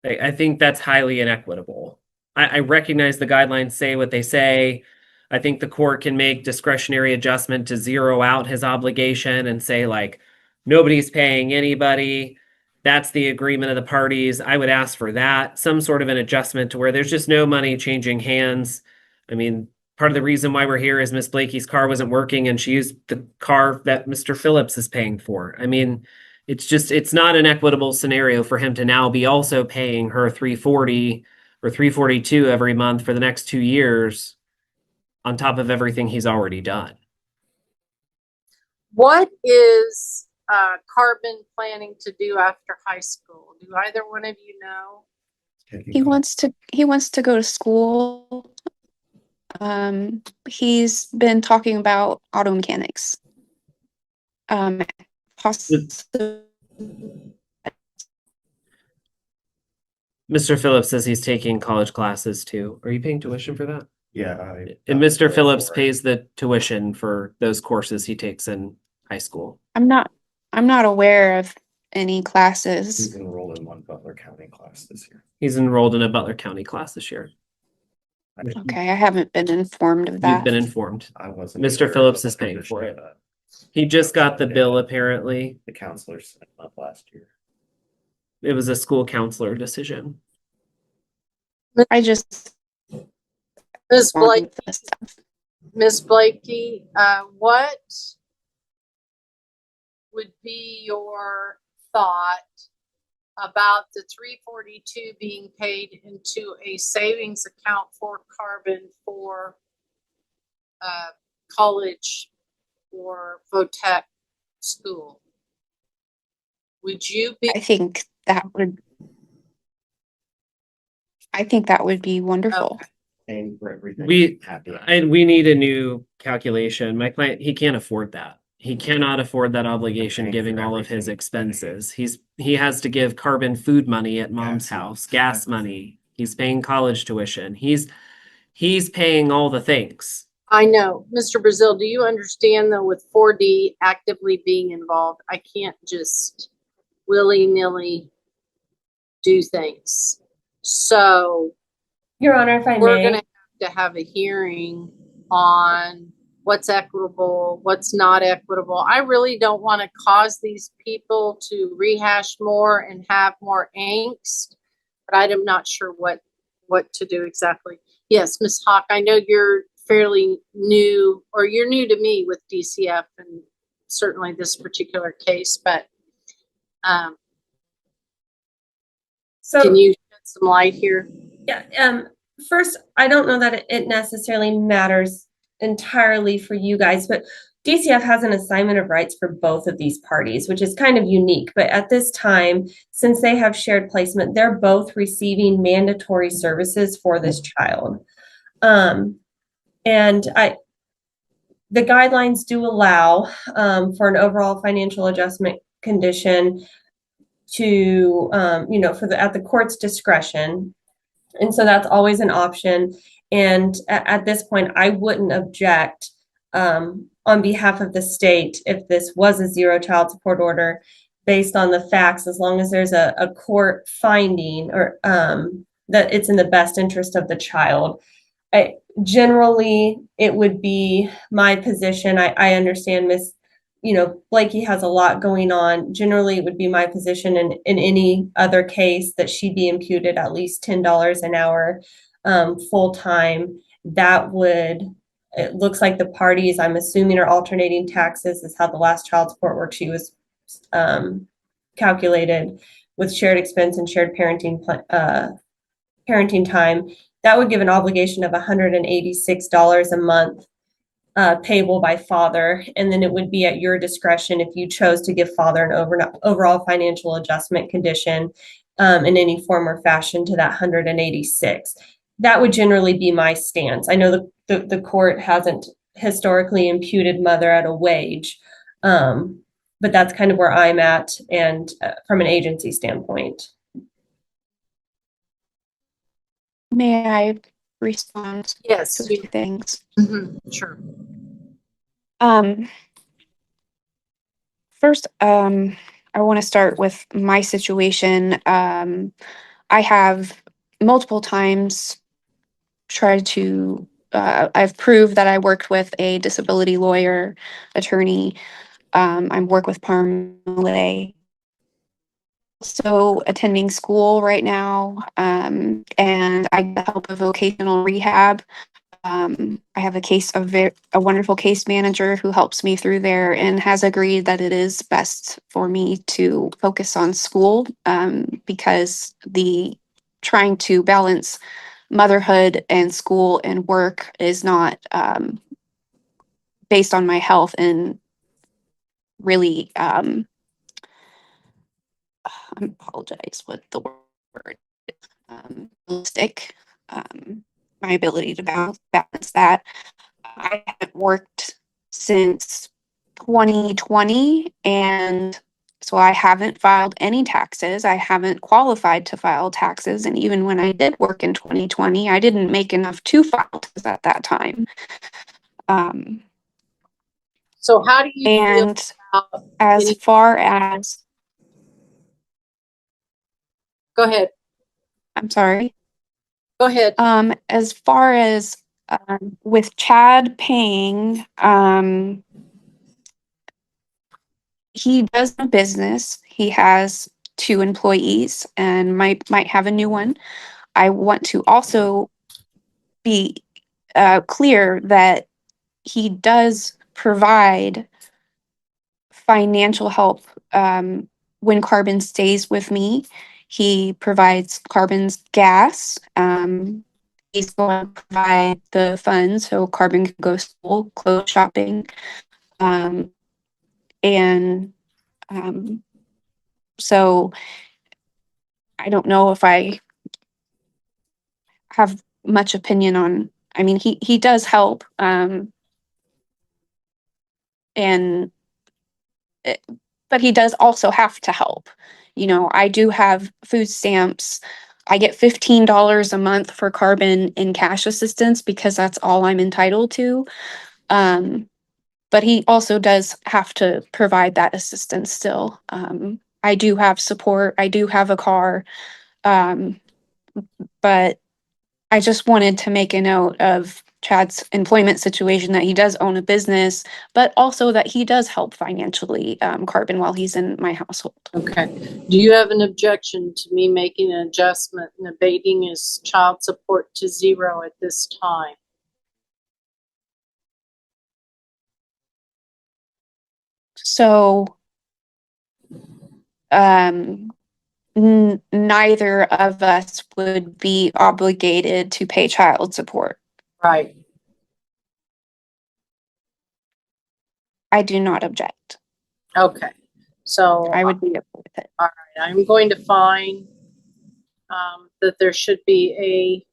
I think that's highly inequitable. I recognize the guidelines say what they say. I think the court can make discretionary adjustment to zero out his obligation and say, like, nobody's paying anybody. That's the agreement of the parties. I would ask for that, some sort of an adjustment to where there's just no money changing hands. I mean, part of the reason why we're here is Miss Blakey's car wasn't working and she used the car that Mr. Phillips is paying for. I mean, it's not an equitable scenario for him to now be also paying her $340 or $342 every month for the next 2 years on top of everything he's already done. What is Carbon planning to do after high school? Do either one of you know? He wants to go to school. He's been talking about auto mechanics. Possibly. Mr. Phillips says he's taking college classes too. Are you paying tuition for that? Yeah. And Mr. Phillips pays the tuition for those courses he takes in high school. I'm not aware of any classes. He's enrolled in one Butler County class this year. He's enrolled in a Butler County class this year. Okay, I haven't been informed of You've that. been informed. I wasn't. Mr. aware Phillips of is the paying for position it. that He just got the bill, apparently. The counselors set up last year. It was a school counselor decision. I just Ms. Blake, informed this stuff. Ms. Blakey, what would be your thought about the 342 being paid into a savings account for Carbon for college or VOTEC school? Would you be? I think that would be wonderful. Okay. Paying for everything. We Happy. and we need a new calculation. My client, he can't afford that. He cannot afford that obligation Paying given for all of his everything. expenses. He has to give Carbon food money at mom's Gas. house, gas money. He's paying college tuition. He's paying all the things. I know. Mr. Brazil, do you understand though with 4D actively being involved, I can't just willy-nilly do things. So Your Honor, if I we're may. going to have a hearing on what's equitable, what's not equitable. I really don't want to cause these people to rehash more and have more angst, but I'm not sure what to do exactly. Yes, Ms. Hawk, I know you're fairly new, or you're new to me with DCF and certainly this particular case, but So can you shed some light here? yeah, first, I don't know that it necessarily matters entirely for you guys, but DCF has an assignment of rights for both of these parties, which is kind of unique. But at this time, since they have shared placement, they're both receiving mandatory services for this child. And the guidelines do allow for an overall financial adjustment condition to, at the court's discretion. And so that's always an option. And at this point, I wouldn't object on behalf of the state if this was a zero child support order based on the facts, as long as there's a court finding or that it's in the best interest of the child. Generally, it would be my position. I understand Miss, Blakey has a lot going on. Generally, it would be my position in any other case that she be imputed at least $10 an hour full time. That would, it looks like the parties, I'm assuming, are alternating taxes, is how the last child support worksheet was calculated with shared expense and shared parenting time. That would give an obligation of $186 a month payable by father, and then it would be at your discretion if you chose to give father an overall financial adjustment condition in any form or fashion to that 186. That would generally be my stance. I know the court hasn't historically imputed mother at a wage, but that's kind of where I'm at, and from an agency standpoint. May I respond Yes. to a few things? Sure. First, I want to start with my situation. I have multiple times tried to, I've proved that I worked with a disability lawyer, attorney. I work with Parmalee. So attending school right now, and I get help with vocational rehab. I have a wonderful case manager who helps me through there and has agreed that it is best for me to focus on school, because the trying to balance motherhood and school and work is not based on my health and really I apologize what the word realistic, my ability to balance that. I haven't worked since 2020, and so I haven't filed any taxes. I haven't qualified to file taxes, and even when I did work in 2020, I didn't make enough to file taxes at that time. So how do you feel And about as any? far as, Go ahead. I'm sorry. Go ahead. As far as with Chad paying, he does a business. He has 2 employees and might have a new one. I want to also be clear that he does provide financial help when Carbon stays with me. He provides Carbon's gas. He's going to provide the funds so Carbon can go to school, clothes shopping, and so I don't know if I have much opinion on. I mean, he does help, and but he does also have to help. You know, I do have food stamps. I get $15 a month for Carbon in cash assistance because that's all I'm entitled to. But he also does have to provide that assistance still. I do have support. I do have a car. But I just wanted to make a note of Chad's employment situation, that he does own a business, but also that he does help financially, Carbon, while he's in my household. Okay. Do you have an objection to me making an adjustment and abating his child support to 0 at this time? So, neither of us would be obligated to pay child support. Right. I do not object. Okay. So I would be okay with it. all right, I'm going to find that there should be a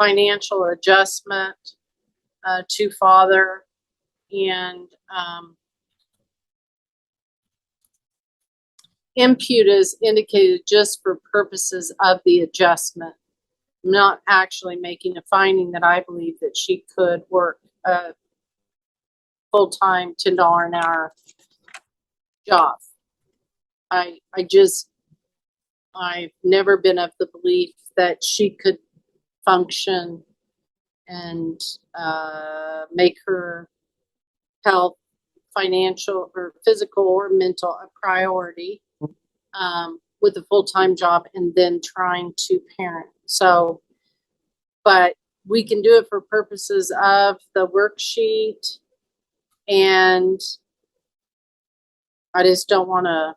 financial adjustment to father, and impute is indicated just for purposes of the adjustment. I'm not actually making a finding that I believe that she could work a full-time $10 an hour job. I've never been of the belief that she could function and make her health, financial or physical or mental, a priority with a full-time job and then trying to parent. So, but we can do it for purposes of the worksheet, and I just don't want to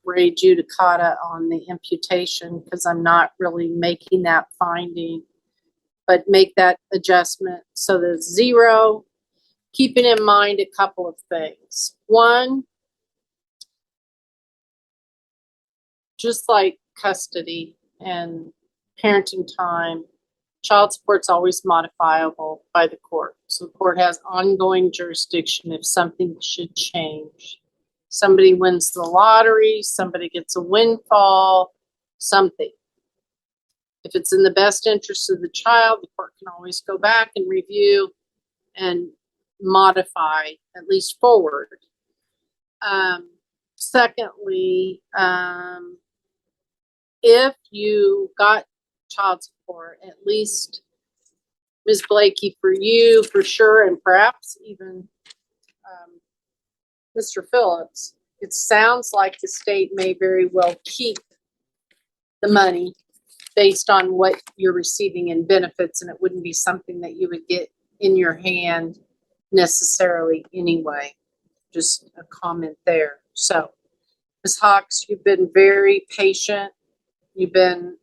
raid judicata on the imputation because I'm not really making that finding, but make that adjustment so that 0 keeping in mind a couple of things. One, just like custody and parenting time, child support's always modifiable by the court. So the court has ongoing jurisdiction if something should change. Somebody wins the lottery, somebody gets a windfall, something. If it's in the best interest of the child, the court can always go back and review and modify, at least forward. Secondly, if you got child support, at least Ms. Blakey, for you, for sure, and perhaps even Mr. Phillips, it sounds like the state may very well keep the money based on what you're receiving in benefits, and it wouldn't be something that you would get in your hand necessarily anyway. Just a comment there. So, Ms. Hawks, you've been very patient. You've been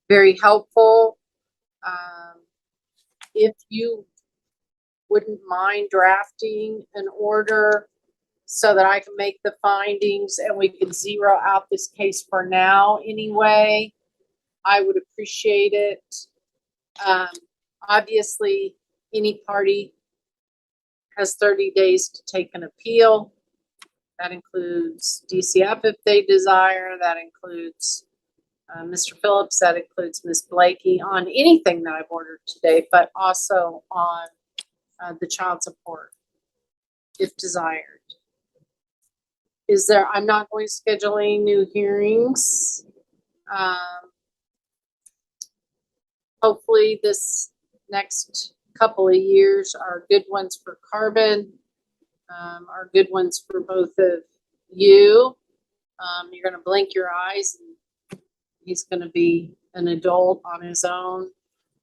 very helpful. If you wouldn't mind drafting an order so that I can make the findings and we can zero out this case for now anyway, I would appreciate it. Obviously, any party has 30 days to take an appeal. That includes DCF if they desire. That includes Mr. Phillips. That includes Ms. Blakey on anything that I've ordered today, but also on the child support if desired. I'm not going to schedule any new hearings. Hopefully this next couple of years are good ones for Carbon, are good ones for both of you. You're going to blink your eyes and he's going to be an adult on his own,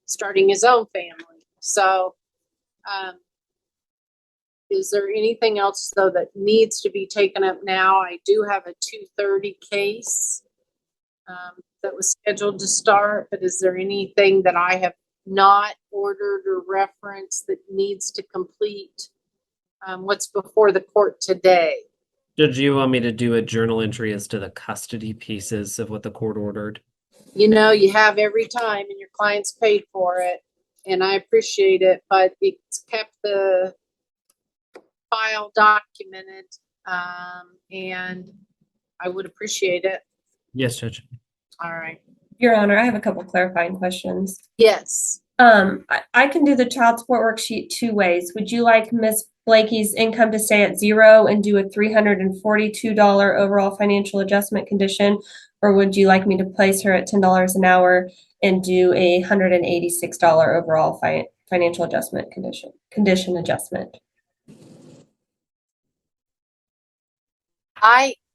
starting his own family. So, is there anything else though that needs to be taken up now? I do have a 2:30 case that was scheduled to start, but is there anything that I have not ordered or referenced that needs to complete what's before the court today? Did you want me to do a journal entry as to the custody pieces of what the court ordered? You know, you have every time and your client's paid for it, and I appreciate it, but it's kept the file documented, and I would appreciate it. Yes, Judge. All right. Your Honor, I have a couple clarifying questions. Yes. I can do the child support worksheet two ways. Would you like Ms. Blakey's income to stay at zero and do a $342 overall financial adjustment condition, or would you like me to place her at $10 an hour and do a $186 overall financial adjustment condition adjustment?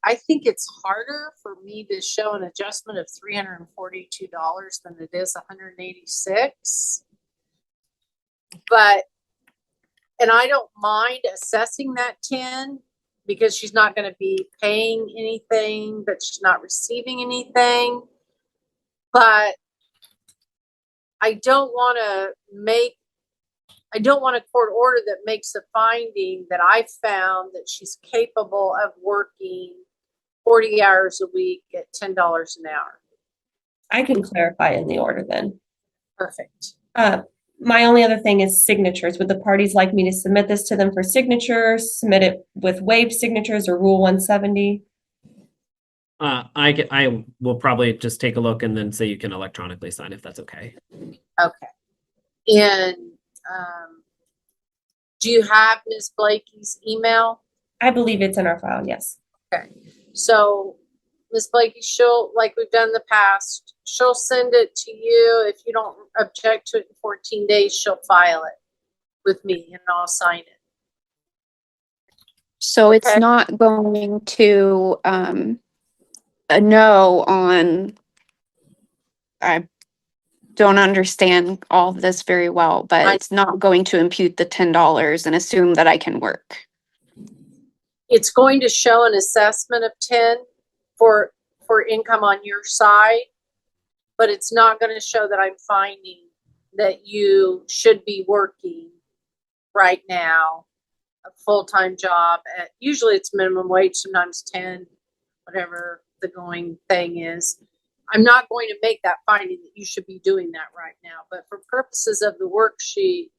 I think it's harder for me to show an adjustment of $342 than it is $186. But, and I don't mind assessing that 10 because she's not going to be paying anything, but she's not receiving anything. But I don't want a court order that makes a finding that I found that she's capable of working 40 hours a week at $10 an hour. I can clarify in the order then. Perfect. My only other thing is signatures. Would the parties like me to submit this to them for signature, submit it with waived signatures or Rule 170? I will probably just take a look and then say you can electronically sign if that's okay. Okay. And do you have Ms. Blakey's email? I believe it's in our file, yes. Okay. So Ms. Blakey, she'll, like we've done in the past, she'll send it to you. If you don't object to it in 14 days, she'll file it with me and I'll sign it. So it's Okay. not going to a no on, I don't understand all of this very well, but it's not going to impute the $10 and assume that I can work. It's going to show an assessment of 10 for income on your side, but it's not going to show that I'm finding that you should be working right now, a full-time job at, usually it's minimum wage, sometimes 10, whatever the going thing is. I'm not going to make that finding that you should be doing that right now, but for purposes of the worksheet,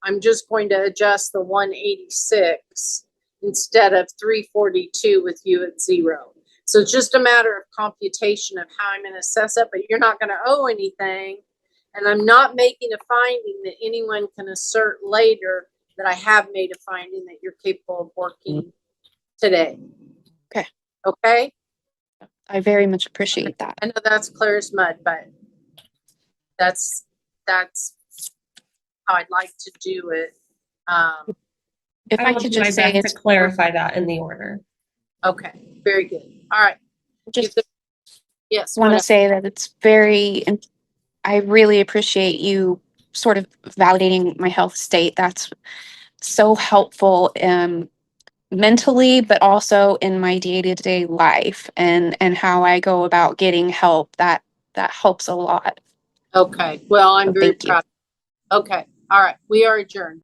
I'm just going to adjust the 186 instead of 342 with you at 0. So it's just a matter of computation of how I'm going to assess it, but you're not going to owe anything. And I'm not making a finding that anyone can assert later that I have made a finding that you're capable of working today. Okay. Okay? I very much appreciate that. I know that's clear as mud, but that's how I'd like to do it. If I I will could do my just say best it's to clarify that in the order. Okay, very good. All right. just Yes. want to whatever. say that it's very, and I really appreciate you sort of validating my health state. That's so helpful mentally, but also in my day-to-day life and how I go about getting help. That helps a lot. Okay. Well, I'm So very thank you. proud. Okay. All right. We are adjourned.